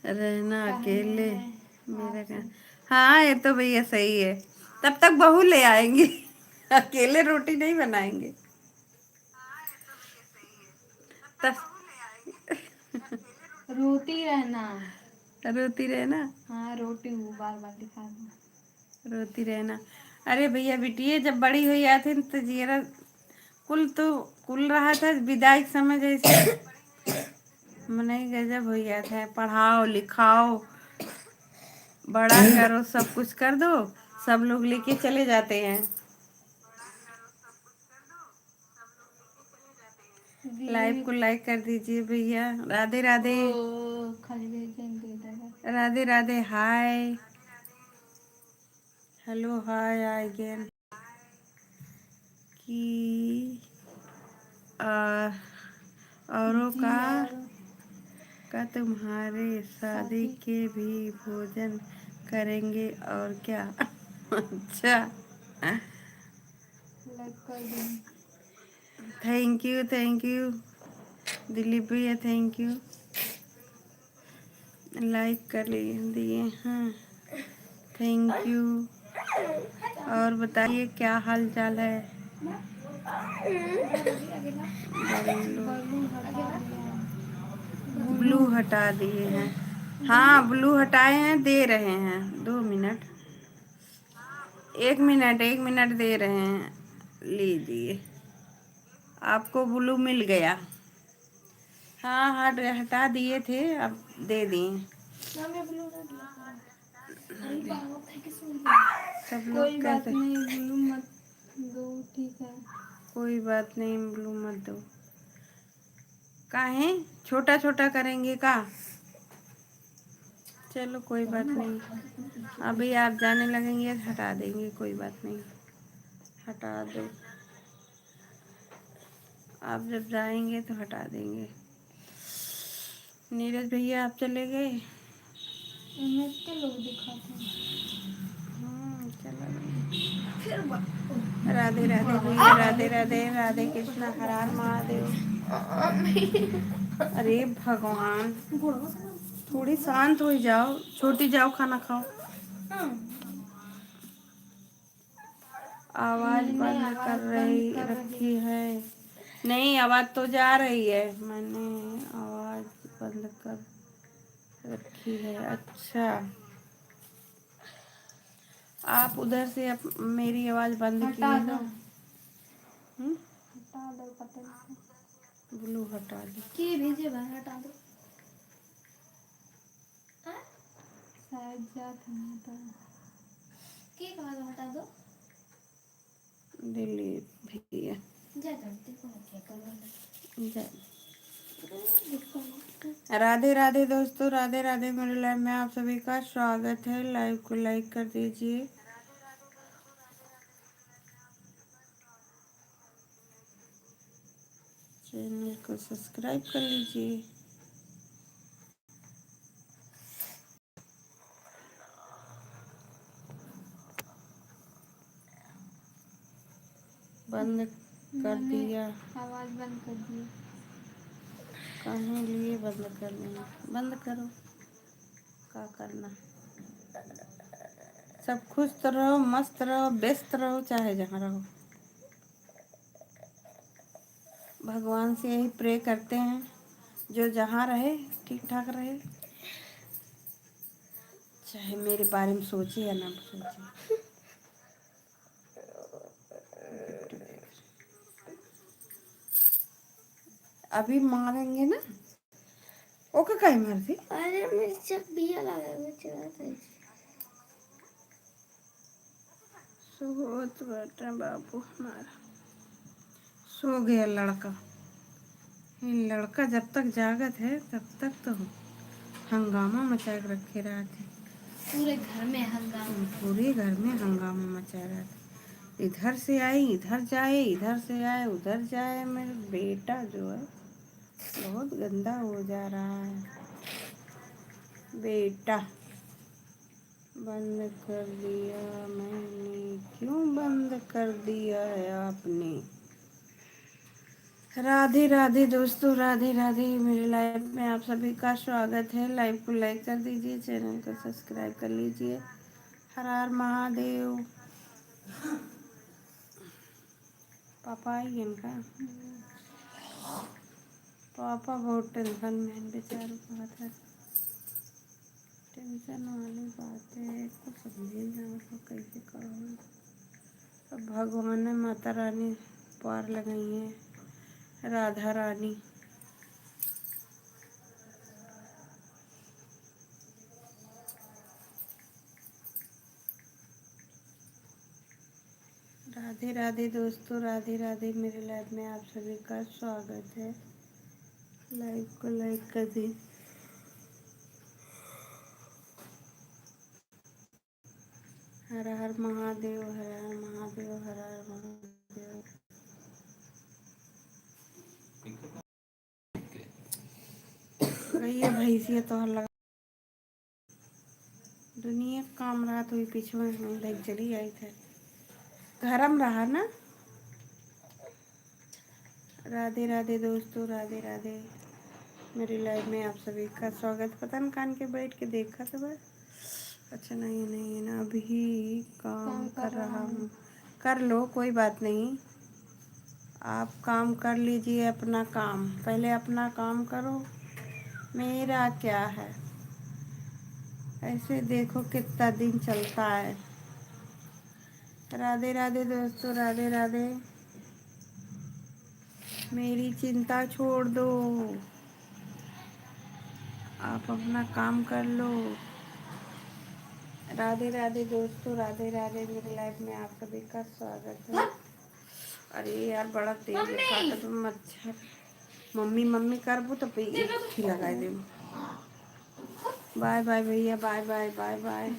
रहना कहना अकेले, है मेरा आपसे। क्या। हाँ ये तो भैया सही है, तब तक बहू ले आएंगे अकेले रोटी नहीं बनाएंगे तब। रोटी रहना। रोती रहना, हाँ रोटी हूँ, बार बार दिखा दूँ। रोती रहना। अरे भैया बिटिया जब बड़ी हुई आती तो जीरा कुल तो कुल रहा था विदाई के समय जैसे मने गजब हो गया था। पढ़ाओ लिखाओ बड़ा करो, सब कुछ कर दो, सब लोग लेके चले जाते हैं। लाइव को लाइक कर दीजिए भैया। राधे राधे। खाली भेजेंगे इधर। Radhe Radhe. Hi hello hi again कि आ, औरों का तुम्हारे शादी के भी भोजन करेंगे और क्या अच्छा लाइक कर दूँ। थैंक यू दिलीप भैया, थैंक यू। लाइक कर दिए हाँ, थैंक यू। और बताइए क्या हाल चाल है। बलून हटा दिया। ब्लू हटा दिए हैं, हाँ ब्लू हटाए हैं, दे रहे हैं 2 मिनट, 1 मिनट दे रहे हैं, लीजिए आपको ब्लू मिल गया। हाँ हाँ हटा दिए थे, अब दे दिए सब लोग कोई बात कहते। नहीं, ब्लू मत दो, ठीक है। कोई बात नहीं ब्लू मत दो, काहे छोटा छोटा करेंगे का। चलो कोई बात नहीं, अभी आप जाने लगेंगे तो हटा देंगे, कोई बात नहीं, हटा दो। आप जब जाएंगे तो हटा देंगे। नीरज भैया आप चले गए। के लोग दिखाते हैं। चलो राधे राधे भैया, राधे राधे, राधे कृष्णा, हर हर महादेव। अरे भगवान, थोड़ी शांत हो जाओ, छोटी जाओ खाना खाओ। आवाज मैंने बंद आवाज कर बंद कर रखी है। नहीं आवाज तो जा रही है, मैंने आवाज बंद कर रखी है। अच्छा आप उधर से मेरी आवाज बंद हटा किए दो। हो। हटा दो, पता नहीं ब्लू हटा दी। के भेजे बाहर हटा दो। शायद जात है तो। के कहा था हटा दो। दिलीप भैया जा करते को क्या करो। जय राधे राधे दोस्तों, राधे राधे। मेरे लाइव में आप सभी का स्वागत है। लाइव को लाइक कर दीजिए। चैनल को सब्सक्राइब कर लीजिए। बंद कर दिया। आवाज बंद कर दी। कहाँ लिए बंद कर देना, बंद करो, क्या करना। सब खुश तो रहो, मस्त रहो, व्यस्त रहो, चाहे जहाँ रहो। भगवान से यही प्रे करते हैं जो जहाँ रहे ठीक ठाक रहे, चाहे मेरे बारे में सोचे या ना सोचे। अभी मारेंगे ना, ओके काहे मारती? अरे मिर्चा बिया लगा हुआ चला था। सोत बेटा बाबू हमारा सो गया लड़का। ये लड़का जब तक जागत है तब तक तो हंगामा मचा के रखे रहा थे। पूरे घर में हंगामा। पूरे घर में हंगामा मचा रहा था। इधर से आई इधर जाए, इधर से आए उधर जाए। मेरा बेटा जो है बहुत गंदा हो जा रहा है। बेटा बंद कर दिया मैंने, क्यों बंद कर दिया है आपने? राधे राधे दोस्तों, राधे राधे। मेरे लाइव में आप सभी का स्वागत है। लाइव को लाइक कर दीजिए, चैनल को सब्सक्राइब कर लीजिए। हर हर महादेव। पापा आई इनका, पापा बहुत टेंशन में हैं बेचारों को। बता टेंशन वाली बात है, कुछ समझे ना मतलब कैसे करो। अब भगवान ने माता रानी पार लगाई है, राधा रानी। राधे राधे दोस्तों, राधे राधे। मेरे लाइव में आप सभी का स्वागत है। लाइव को लाइक कर दीजिए। हर हर महादेव, हर हर महादेव, हर हर महादेव। भैया भैंसिया तो हर लगा दुनिया का काम रहा तो पीछे में देख चली आई थे। धर्म रहा ना। राधे राधे दोस्तों, राधे राधे। मेरी लाइव में आप सभी का स्वागत। पता न कान के बैठ के देखा था बस। अच्छा नहीं नहीं ना, अभी काम कर रहा हूँ। कर लो, कोई बात नहीं। आप काम कर लीजिए अपना काम, पहले अपना काम करो। मेरा क्या है, ऐसे देखो कितना दिन चलता है। राधे राधे दोस्तों, राधे राधे। मेरी चिंता छोड़ दो, आप अपना काम कर लो। राधे राधे दोस्तों, राधे राधे। मेरे लाइफ में आप सभी का स्वागत है। अरे यार बड़ा तेज काटा तुम मच्छर। मम्मी मम्मी करबू तो पे एक ही लगा दे। बाय बाय भैया, बाय बाय बाय बाय।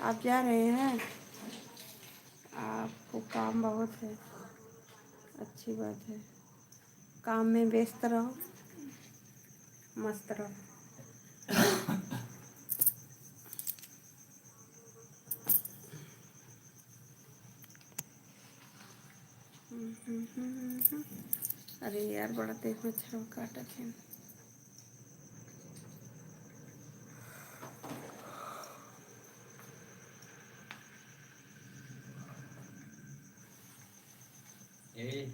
आप जा रहे हैं, आपको काम बहुत है। अच्छी बात है, काम में व्यस्त रहो, मस्त रहो। अरे यार बड़ा तेज मच्छर काटा थे।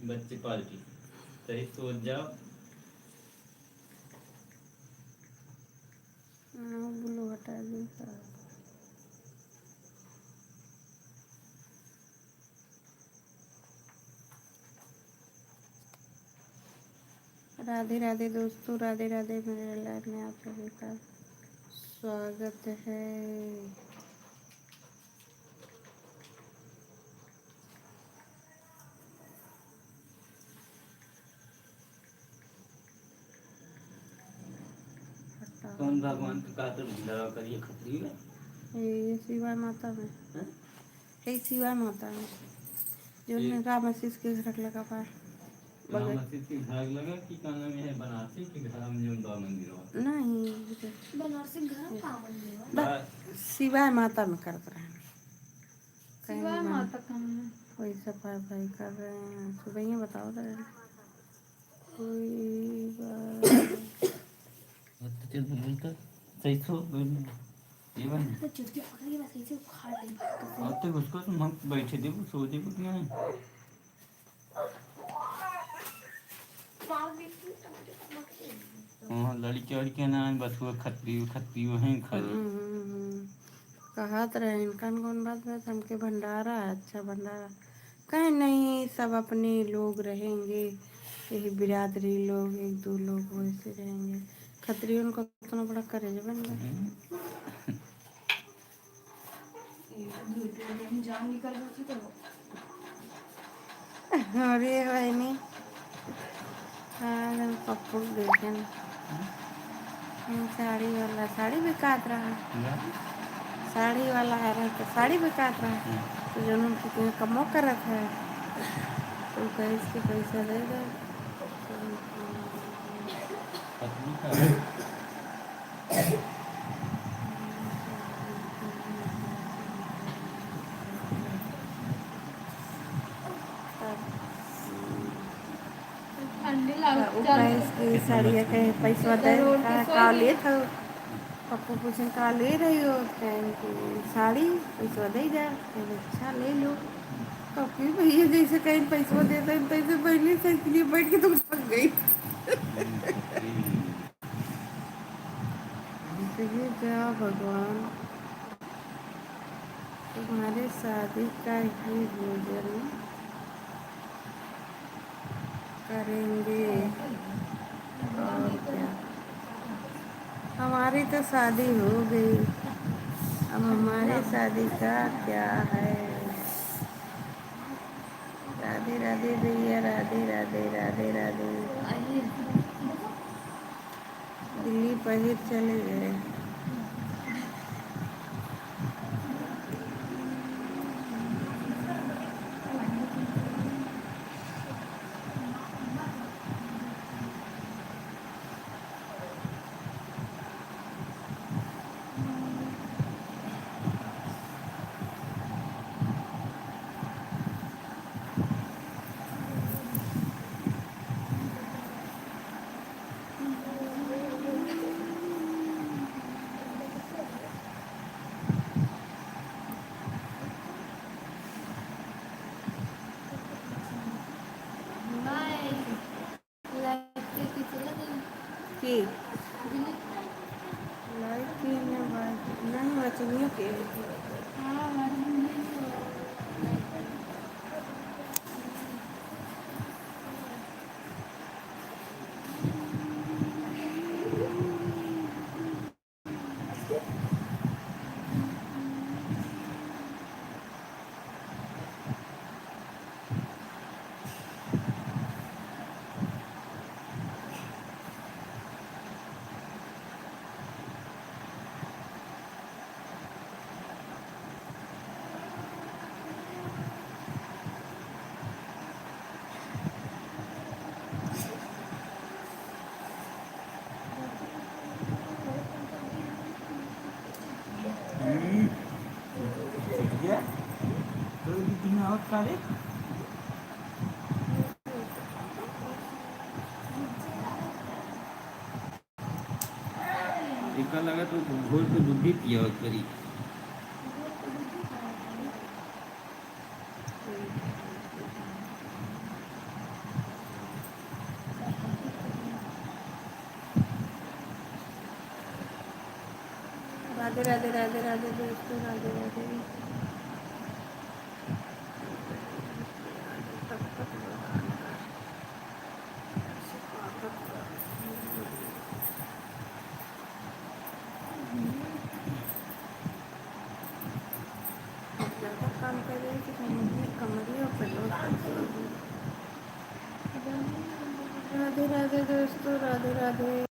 बच्चे पार्टी सही सोच जाओ। ब्लू हटा दी। राधे राधे दोस्तों, राधे राधे। मेरे लाइफ में आप सभी का स्वागत है। कौन भगवान का कातर भंडारा करिए खतरी में? ये शिवा माता में हैं? है, शिवा माता में जो ये- राम आशीष के घर लगा पाए राम बगल। मस्जिद के घर लगा कि का नाम है बनारसी के घर में जो दो मंदिर हो। नहीं, बनारसी घर का मंदिर है। शिवा माता में कर रहे हैं। शिवाय माता का है। कोई सफाई भाई कर रहे हैं, सुबह ही बताओ रहे हैं। कोई बात चल बोलता सही सो ये बन तो चुटकी पकड़ के बस ऐसे उखाड़ ले। और तो उसको तुम हम बैठे देखो सो देखो क्या है। हाँ लड़की वड़कियाँ ना बस वो खतरी हैं खाली। कहत रहे इनकन कौन बात है, हमके भंडारा है, अच्छा भंडारा कहीं नहीं, सब अपने लोग रहेंगे। यही बिरादरी लोग एक दो लोग वैसे रहेंगे। खत्रियों को इतना बड़ा करेज बन गया। जान निकल गई तो अरे भाई नहीं, हाँ पप्पू को देखे ना, साड़ी वाला साड़ी भी काट रहा है, साड़ी वाला आ रहा है तो साड़ी भी काट रहा है। तो जो उनकी तुम्हें कमो कर रखा है तो कहे इसके पैसा दे दो। ठंडी वो लगता कहे इसकी साड़ियाँ कहे पैसा दे रोड पे का सोई ले था। पप्पू पूछे का ले रही हो, कहें कि साड़ी पैसा दे जा, कहे अच्छा ले लो। पप्पू भैया जैसे कहीं पैसा देता है तैसे पहले से इसलिए बैठ के तुम थक गई। कहिए जा भगवान, तुम्हारे शादी का ही भोजन करेंगे और क्या। हमारी तो शादी हो गई, अब हमारी शादी का क्या है। राधे राधे भैया, राधे राधे राधे राधे। दिल्ली पहिर चले गए। बाय लाइफ के पीछे लगे की लाइट की ने बात नहीं मछलियों के। एका लगा तो घोर के बुद्धि पिया करी। राधे राधे राधे राधे दोस्तों, राधे राधे। ज़्यादा काम कर रही थी कमरियों पर राधे राधे दोस्तों, राधे राधे।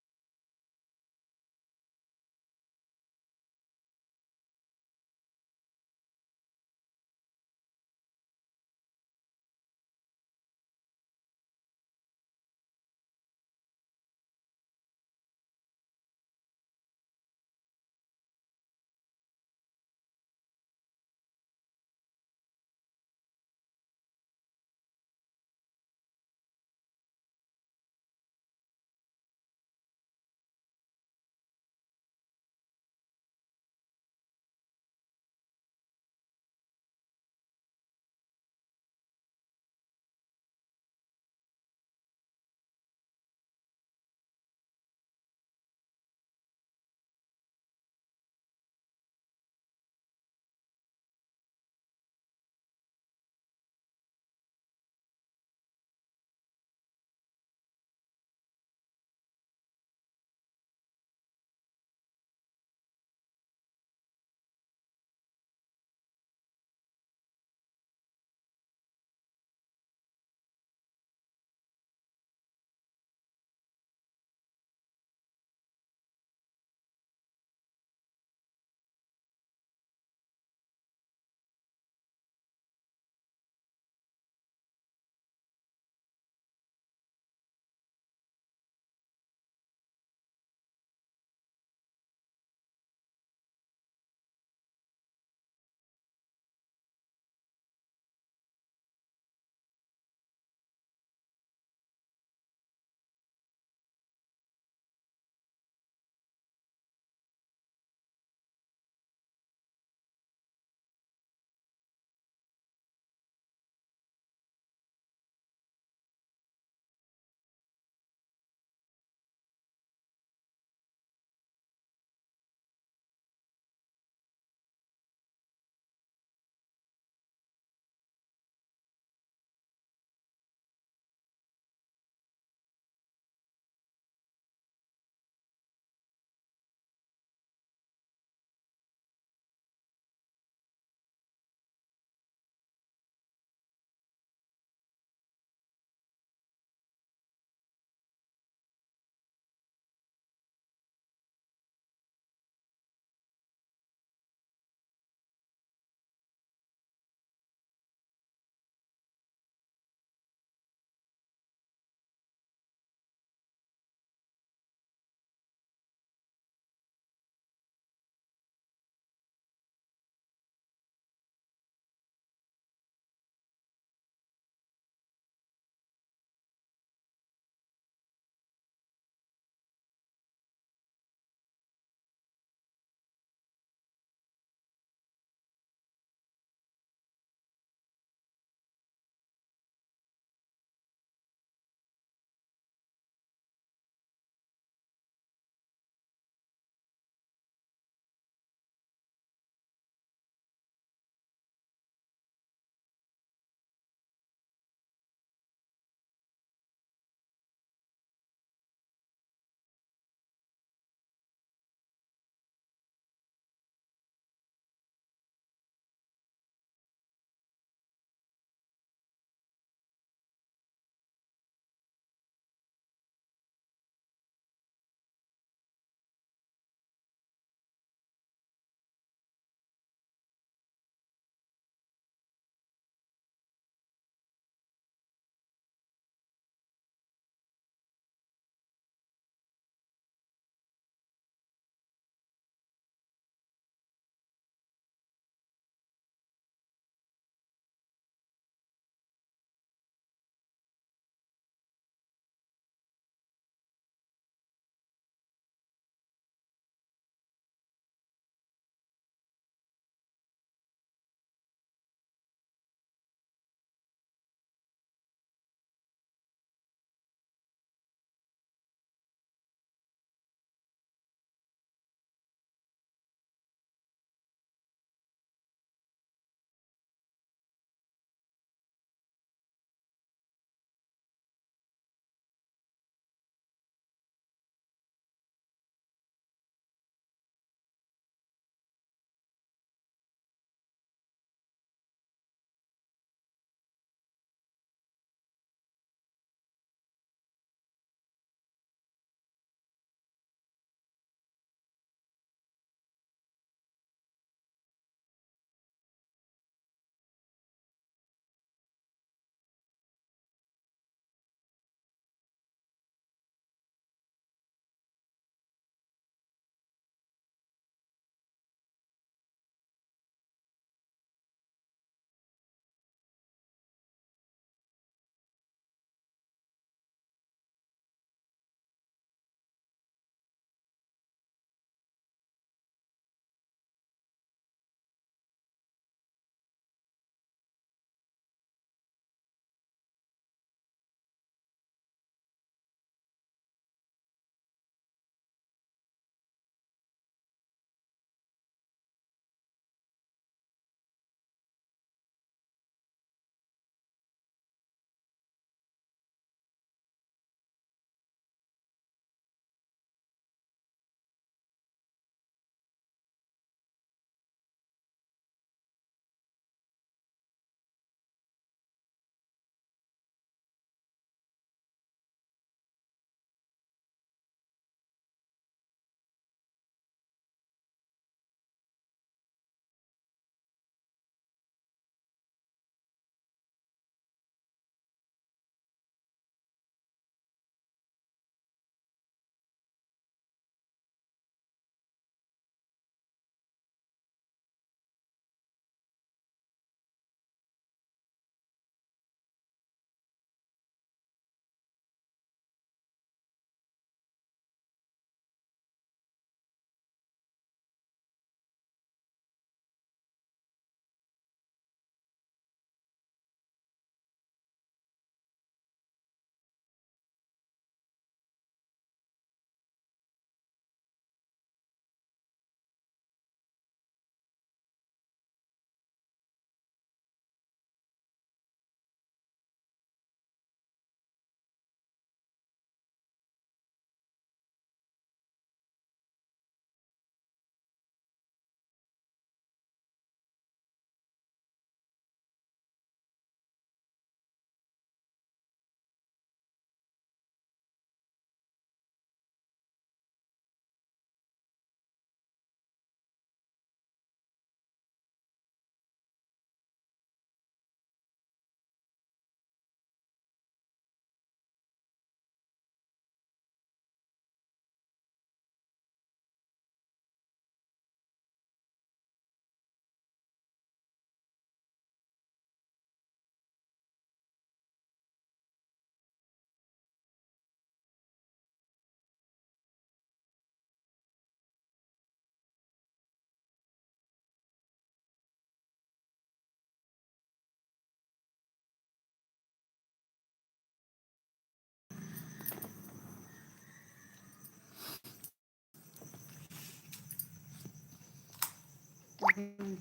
गोल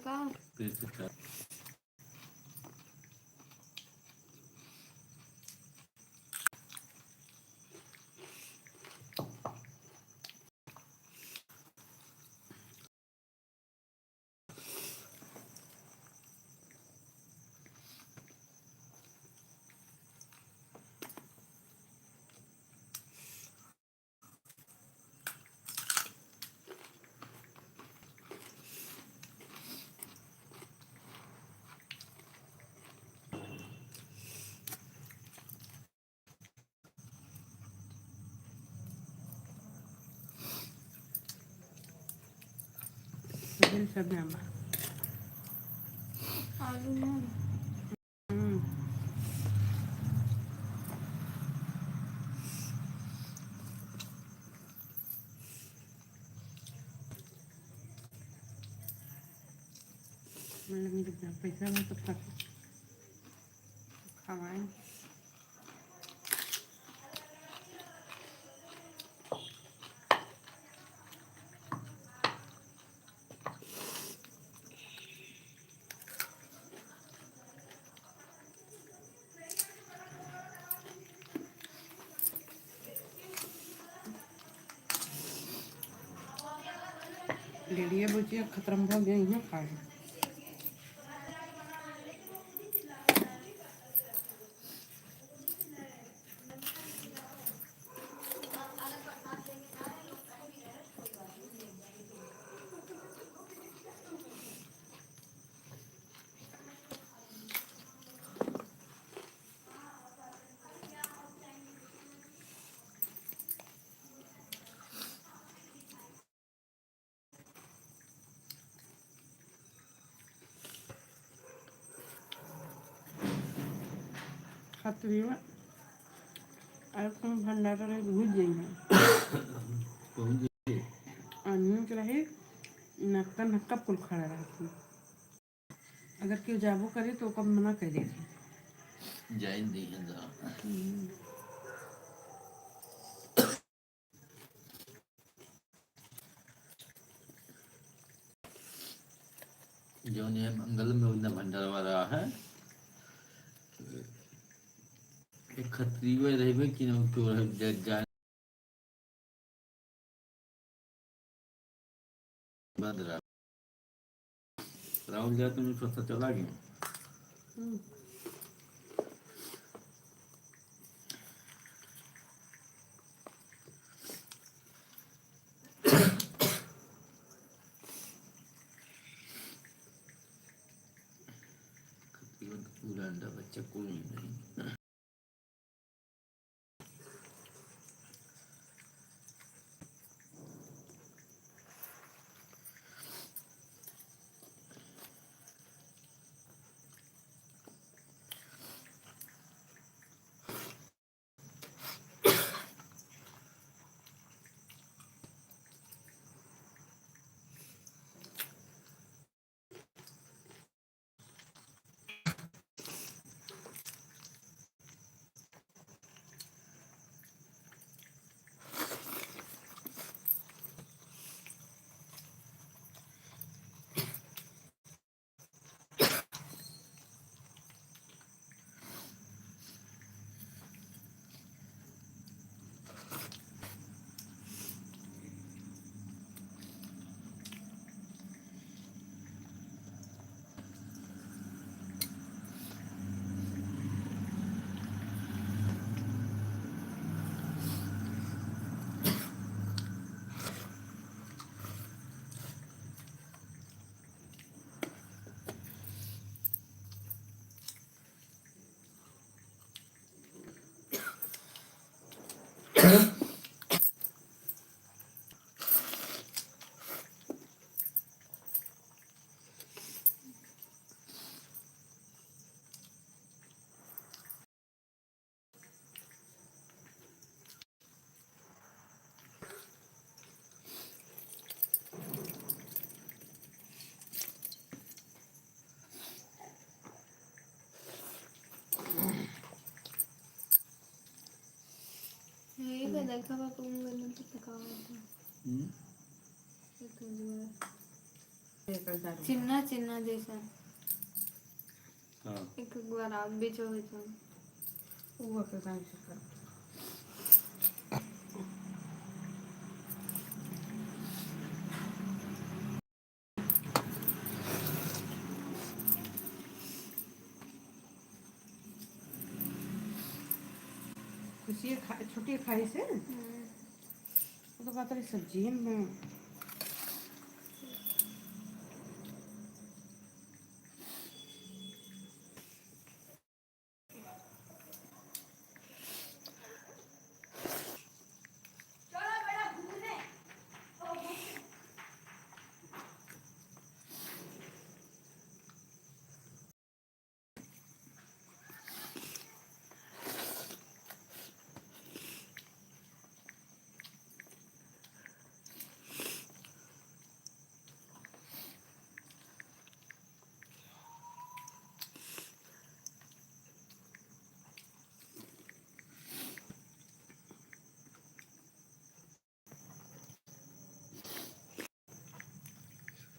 का फिर से खा। दिल सब में आमा आलू में मतलब पैसा में तो खवाएं। डेढ़िया बुझिया खत्म हो गई हैं खा लो। खतरी में और तुम भंडारा रहे भूल जाइए अनियन के रहे नक्का नक्का पुल खड़ा रहती। अगर क्यों जाबो करे तो कब मना करे जाइन दी है जरा। जो ने मंगल में उन्हें भंडारा वाला है एक खतरी में रहे कि न क्यों रहे जाए बंद रहा राहुल जा तुम पता चला गया। पूरा अंडा बच्चा कोई नहीं। देखा बा तुम मैंने तो थकावट है हम्म, एक बार चिन्ना चिन्ना जैसा हाँ एक बार आप बेचो बेचो वो के काम से कर खुशी खा छुट्टी खाई से वो तो बात रही सब्जी में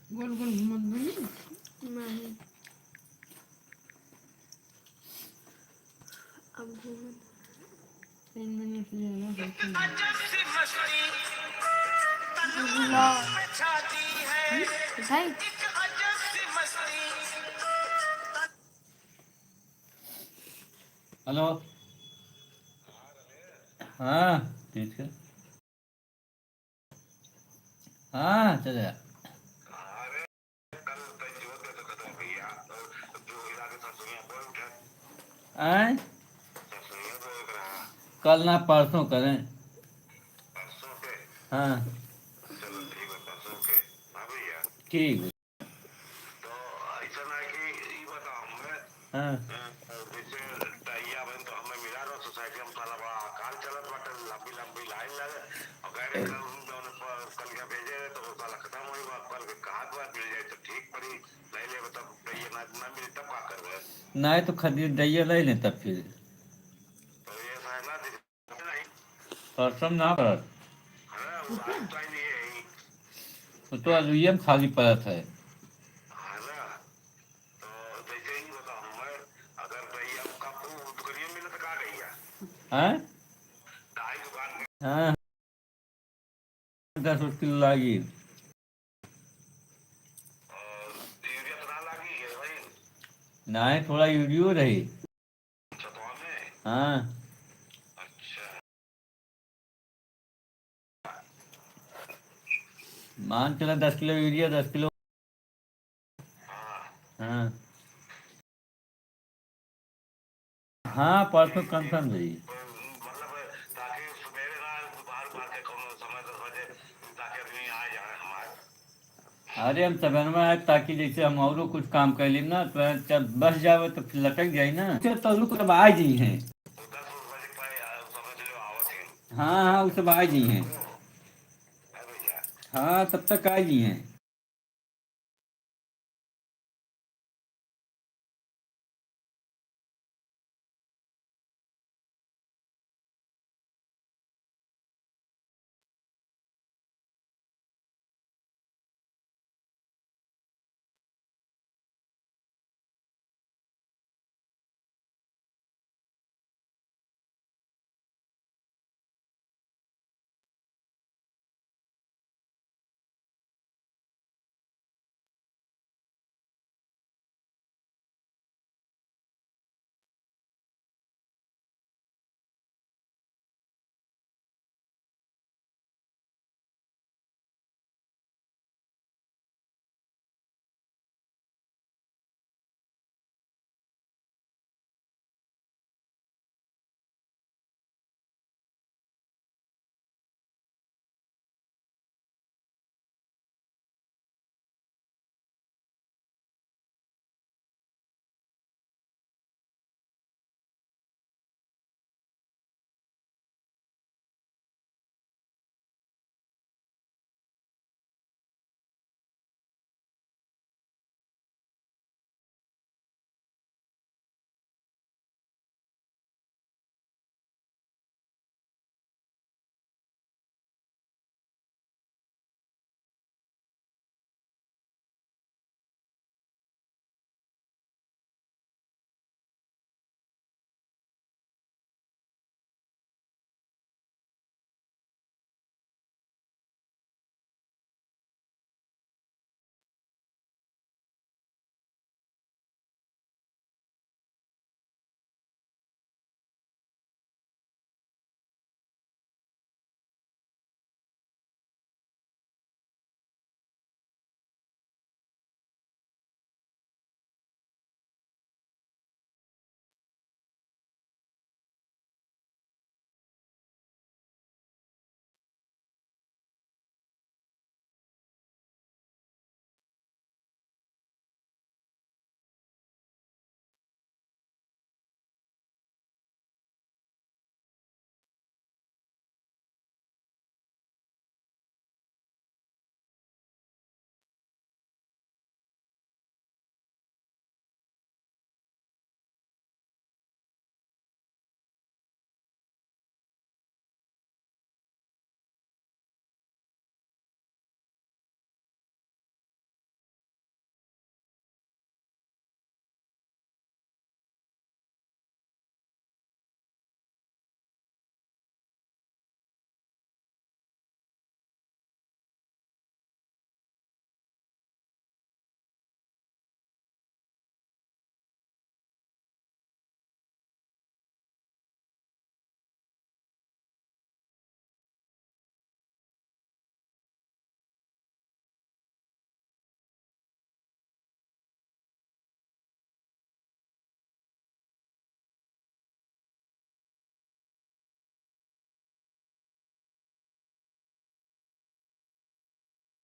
गोल गोल घूमत बनी नहीं अब घूमो 3 मिनट ले लो भाई हेलो हाँ ठीक है हाँ चले आए कल ना परसों करें हाँ ठीक है हाँ नहीं तो खरीद दैया ले लें तब फिर परसों ना पड़त वो तो अलुइयम खाली पड़त है हैं हाँ 10 किलो लागी नहीं थोड़ा यूरियो रही हाँ मान चला 10 किलो यूरिया 10 किलो हाँ हाँ परसों कंफर्म रही अरे हम सवेर में आए ताकि जैसे हम और कुछ काम कर ली ना तो जब बस जावे तो फिर लटक जाए ना तो लोग सब आ जी हैं हाँ हाँ वो सब आ जी हैं हाँ तब तक आ जी हैं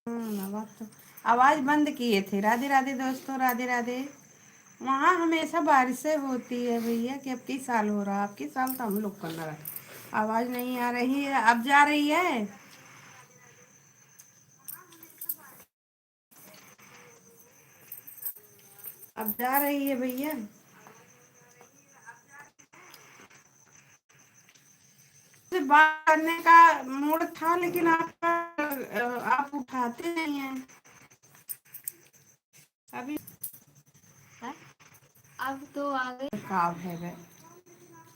आवाज तो आवाज बंद किए थे। राधे राधे दोस्तों, राधे राधे। वहाँ हमेशा बारिशें होती है भैया, कि अब किस साल हो रहा, अब किस साल तो हम लोग कर रहा। आवाज नहीं आ रही है, अब जा रही है। अब जा रही है भैया। से बात करने का मूड था, लेकिन आप उठाते नहीं हैं अभी। है? अब तो आ गए। काम है वे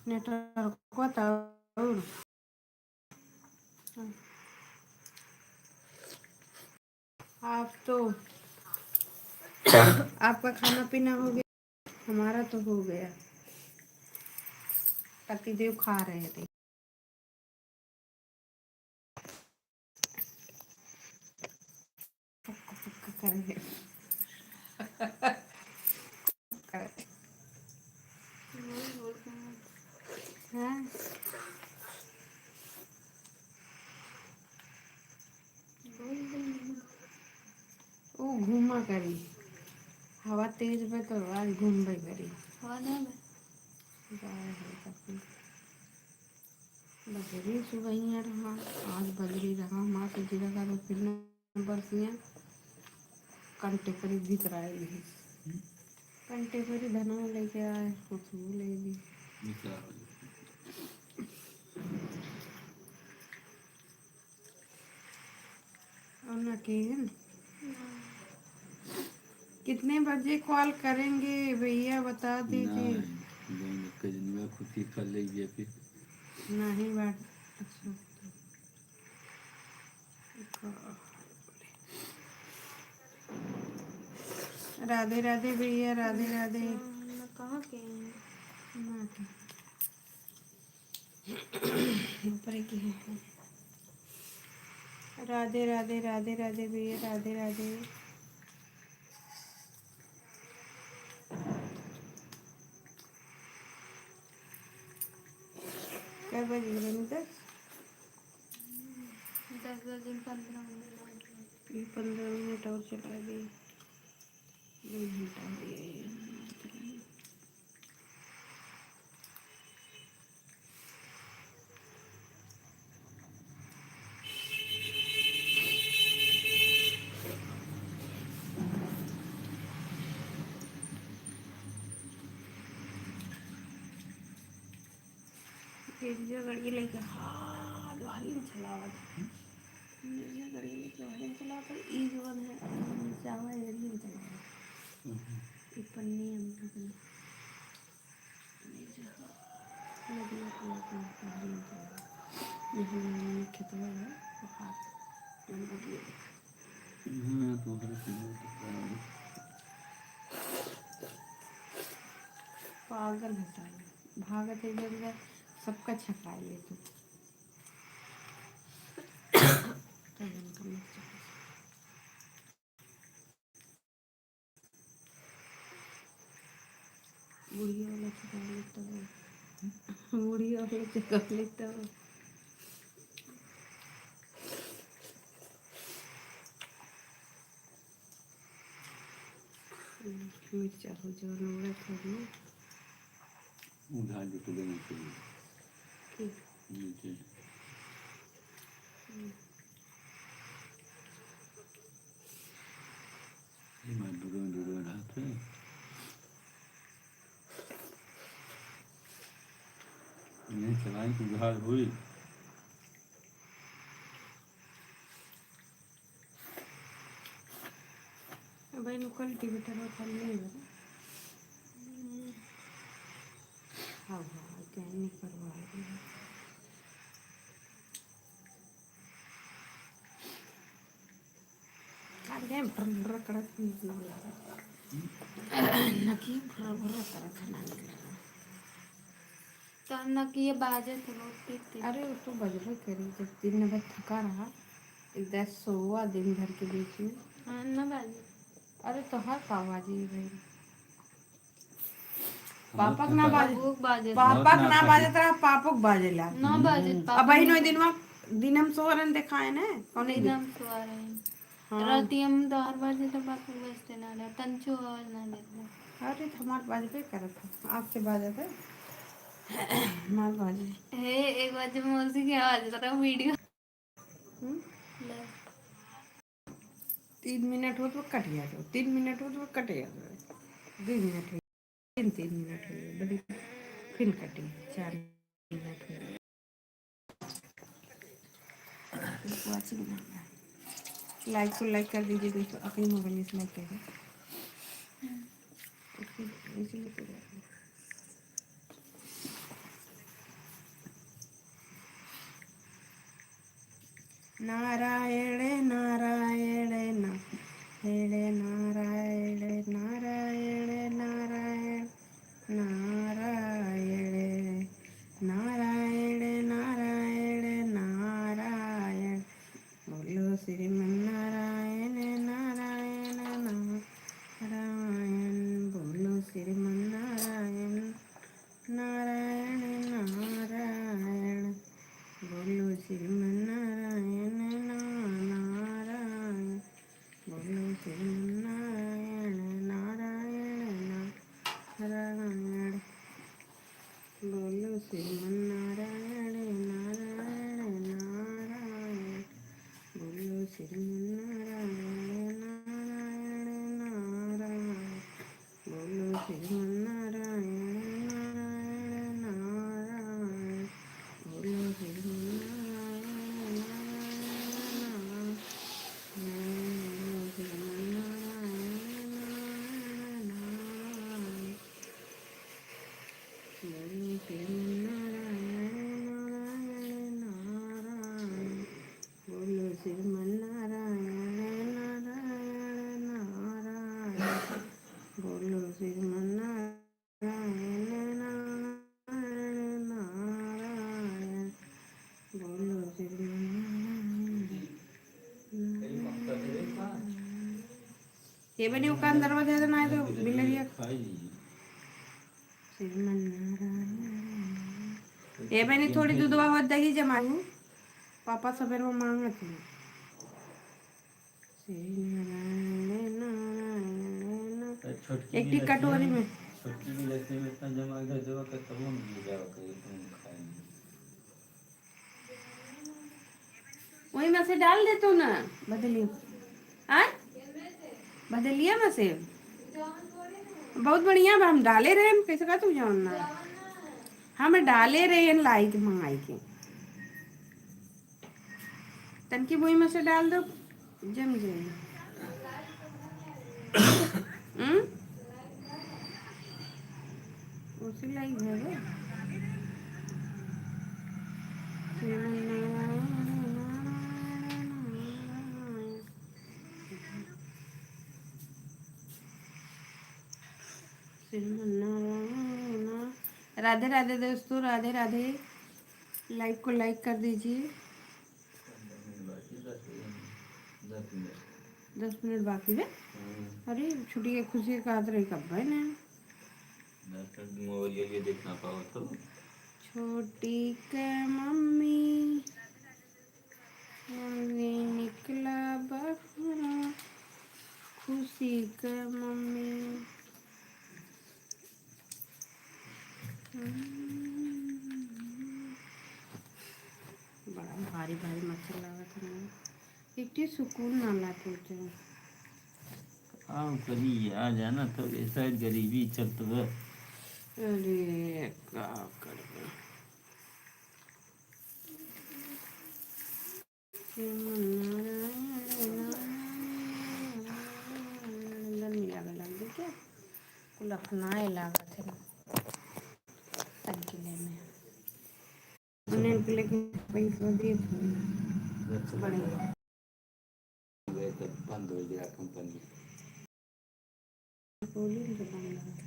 नेटवर्क को तो। आप तो आपका खाना पीना हो गया, हमारा तो हो गया। पतिदेव खा रहे थे। कर हाँ? वो घूमा करी, हवा तेज में तो आज घूमबे करी। हवा नहीं बे। जाए है तब बजरी सुबह रहा, आज बजरी रहा माँ के जीरा का तो फिर बरसियाँ कंटेपरी भीतर आई है। कंटेपरी धनवा लेके आए, खुशबू ले ली। और ना केन कितने बजे कॉल करेंगे भैया, बता दीजिए। खुशी कर लीजिए फिर। नहीं बात। अच्छा, राधे राधे भैया, राधे राधे। मैं कहाँ के हैं? ऊपर की है। राधे राधे, राधे राधे भैया, राधे राधे। क्या बज गए 10? 10 15 मिनट। ये 15 मिनट और चला दी, 2 घंटा हो गया। गिरजा गड़ी लेके हाँ गाड़ी में चलावत। गिरजा गड़ी लेके गाड़ी में चलावत, ई जोन है चावा एड़ी में चलावत। ई पन्नी हम लोग नदिया को लेके गाड़ी में चलावत। यही मैंने खेतवा है वो हाथ हम लोग ये पागल है साला, भागत है इधर उधर, सबका छकाई ले तू। बुढ़िया वाला छका लेता है, बुढ़िया वाला छका लेता है। मिर्चा हो जो नूरत हो ना उधार जो तो लेना चाहिए कि नीचे। मैं दूर रहा था। नहीं चलाई तो उधार हुई। भाई नुकल टीवी तरह फल नहीं है। हाँ हाँ क्या नहीं करवा रही है। काट गए भर कड़क निकल रहा नकी भर तरह खाना निकल रहा। तब कि ये बाजे थे बहुत तेज। अरे वो तो बजबे करी, जब दिन में थका रहा एकदम सोवा दिन भर के बीच में। हाँ ना बाजे। अरे तो हर पावाजी भाई पापक ना बाजे, भूख बाजे पापक ना बाजे तरह पापक बाजेला। ना बाजे अब बहिनो दिनवा दिनम सोरन दिखाए ने कौन एकदम सो रहे हैं। हाँ राती हम 12 बजे तो बात बजते ना रहे तंचो आवाज ना देते अरे तो हमारे बाजबे करत है आपसे बाजत है हमारे बाजे हे एक बार जब मौसी की आवाज आ रहा वीडियो हम्म? ले 3 मिनट हो तो कट गया तो 3 मिनट हो तो कट गया तो 2 मिनट हो 3 मिनट हो गए बड़ी फिर कटी 4 मिनट हो गए लाइक को लाइक कर दीजिए दोस्तों अपने मोबाइल से लाइक कर दीजिए नारायण नारायण नारायण नारायण नारायण नारायण नारायण नारायण नारायण नारायण बोलो श्रीमन्नारायण नारायण नारायण बोलो श्रीमन्नारायण नारायण नारायण बोलो श्रीमन्नारायण नारायण बोलो श्रीमन्नारायण नारायण नारायण बोलो श्रीमन्नारायण नारायण नारायण बोलो श्रीमन्नारायण नारायण नारायण बोलो श्रीमन्नारायण नारायण नारायण बोलो श्रीमन्नारायण बोलो श्रीमन्नारायण नारायण नारायण बोलो श्रीमन्नारायण नारायण नारायण बोलो श्रीमन्नारायण ये बनी वो कान दरवाजा से ना आए तो बिलरिया श्रीमन्नारायण ये बनी थोड़ी दूधवा हो दही जमाई पापा सवेर में मांगे थे श्रीमन्नारायण नारायण एक टिक कटोरी में छोटकी गिलास में इतना जमा कर देवा कर तब हम ले जाओ कर तुम खाएंगे वही में से डाल दे तो ना बदलिए हाँ बदलिए में से बहुत बढ़िया बा हम डाले रहे हम कैसे का तू जानना हम डाले रहे हैं लाइक मंगाई के तनकी वही में से डाल दो जम जाए उसी लाइक है वो राधे राधे दोस्तों राधे राधे लाइक को लाइक कर दीजिए 10 मिनट बाकी है अरे छुट्टी की खुशी का हाथ रही कब है ना मोबाइल ये देखना पाओ तो छोटी के मम्मी मम्मी निकला बखरा खुशी के मम्मी बड़ा भारी भारी मच्छर लगा था एक सुकून ना लाते थे हाँ कभी आ जाना तो ऐसा गरीबी चलते हुए अरे क्या करबे क्या कुल अपनाए लागत है तंकिले में उन्हें के लेके पैसा दिए थे बड़े गए तो बंद हो गया कंपनी बोली तो बंद लगा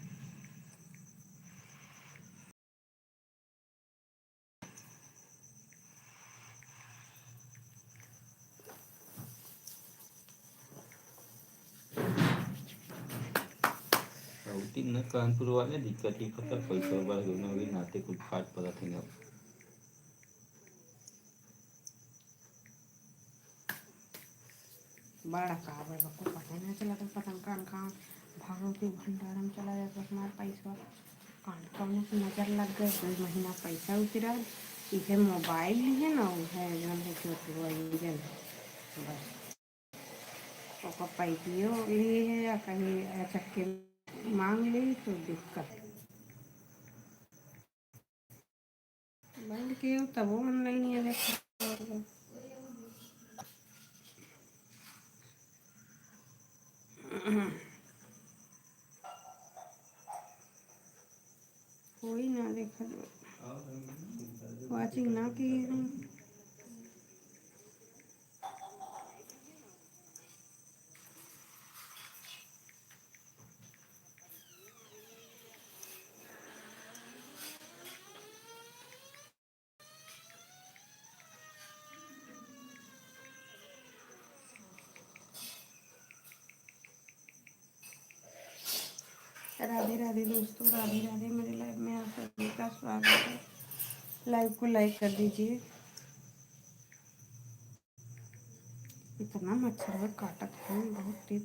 न कानपुर वाले दिक्कत ही पता पैसा बढ़ गए भी नाते कुछ फाट पड़ा थे ना बड़ा काबर को पता नहीं चला तो पतंग कहाँ भगवती भंडार में चला जाता हमारा पैसा कान कौन की नजर लग गए 2 महीना पैसा उतरा इसे मोबाइल लिए ना वो है जन है छोटू वही जन बस ओका पैसियो लिए है या कहीं चक्के मांग ली तो दिक्कत बंद किए तब वो ऑनलाइन ही देखो कोई ना देखा वाचिंग ना की राधे राधे दोस्तों राधे राधे मेरे लाइव में आप सभी का स्वागत है लाइव को लाइक कर दीजिए इतना मच्छर काटत है बहुत तेज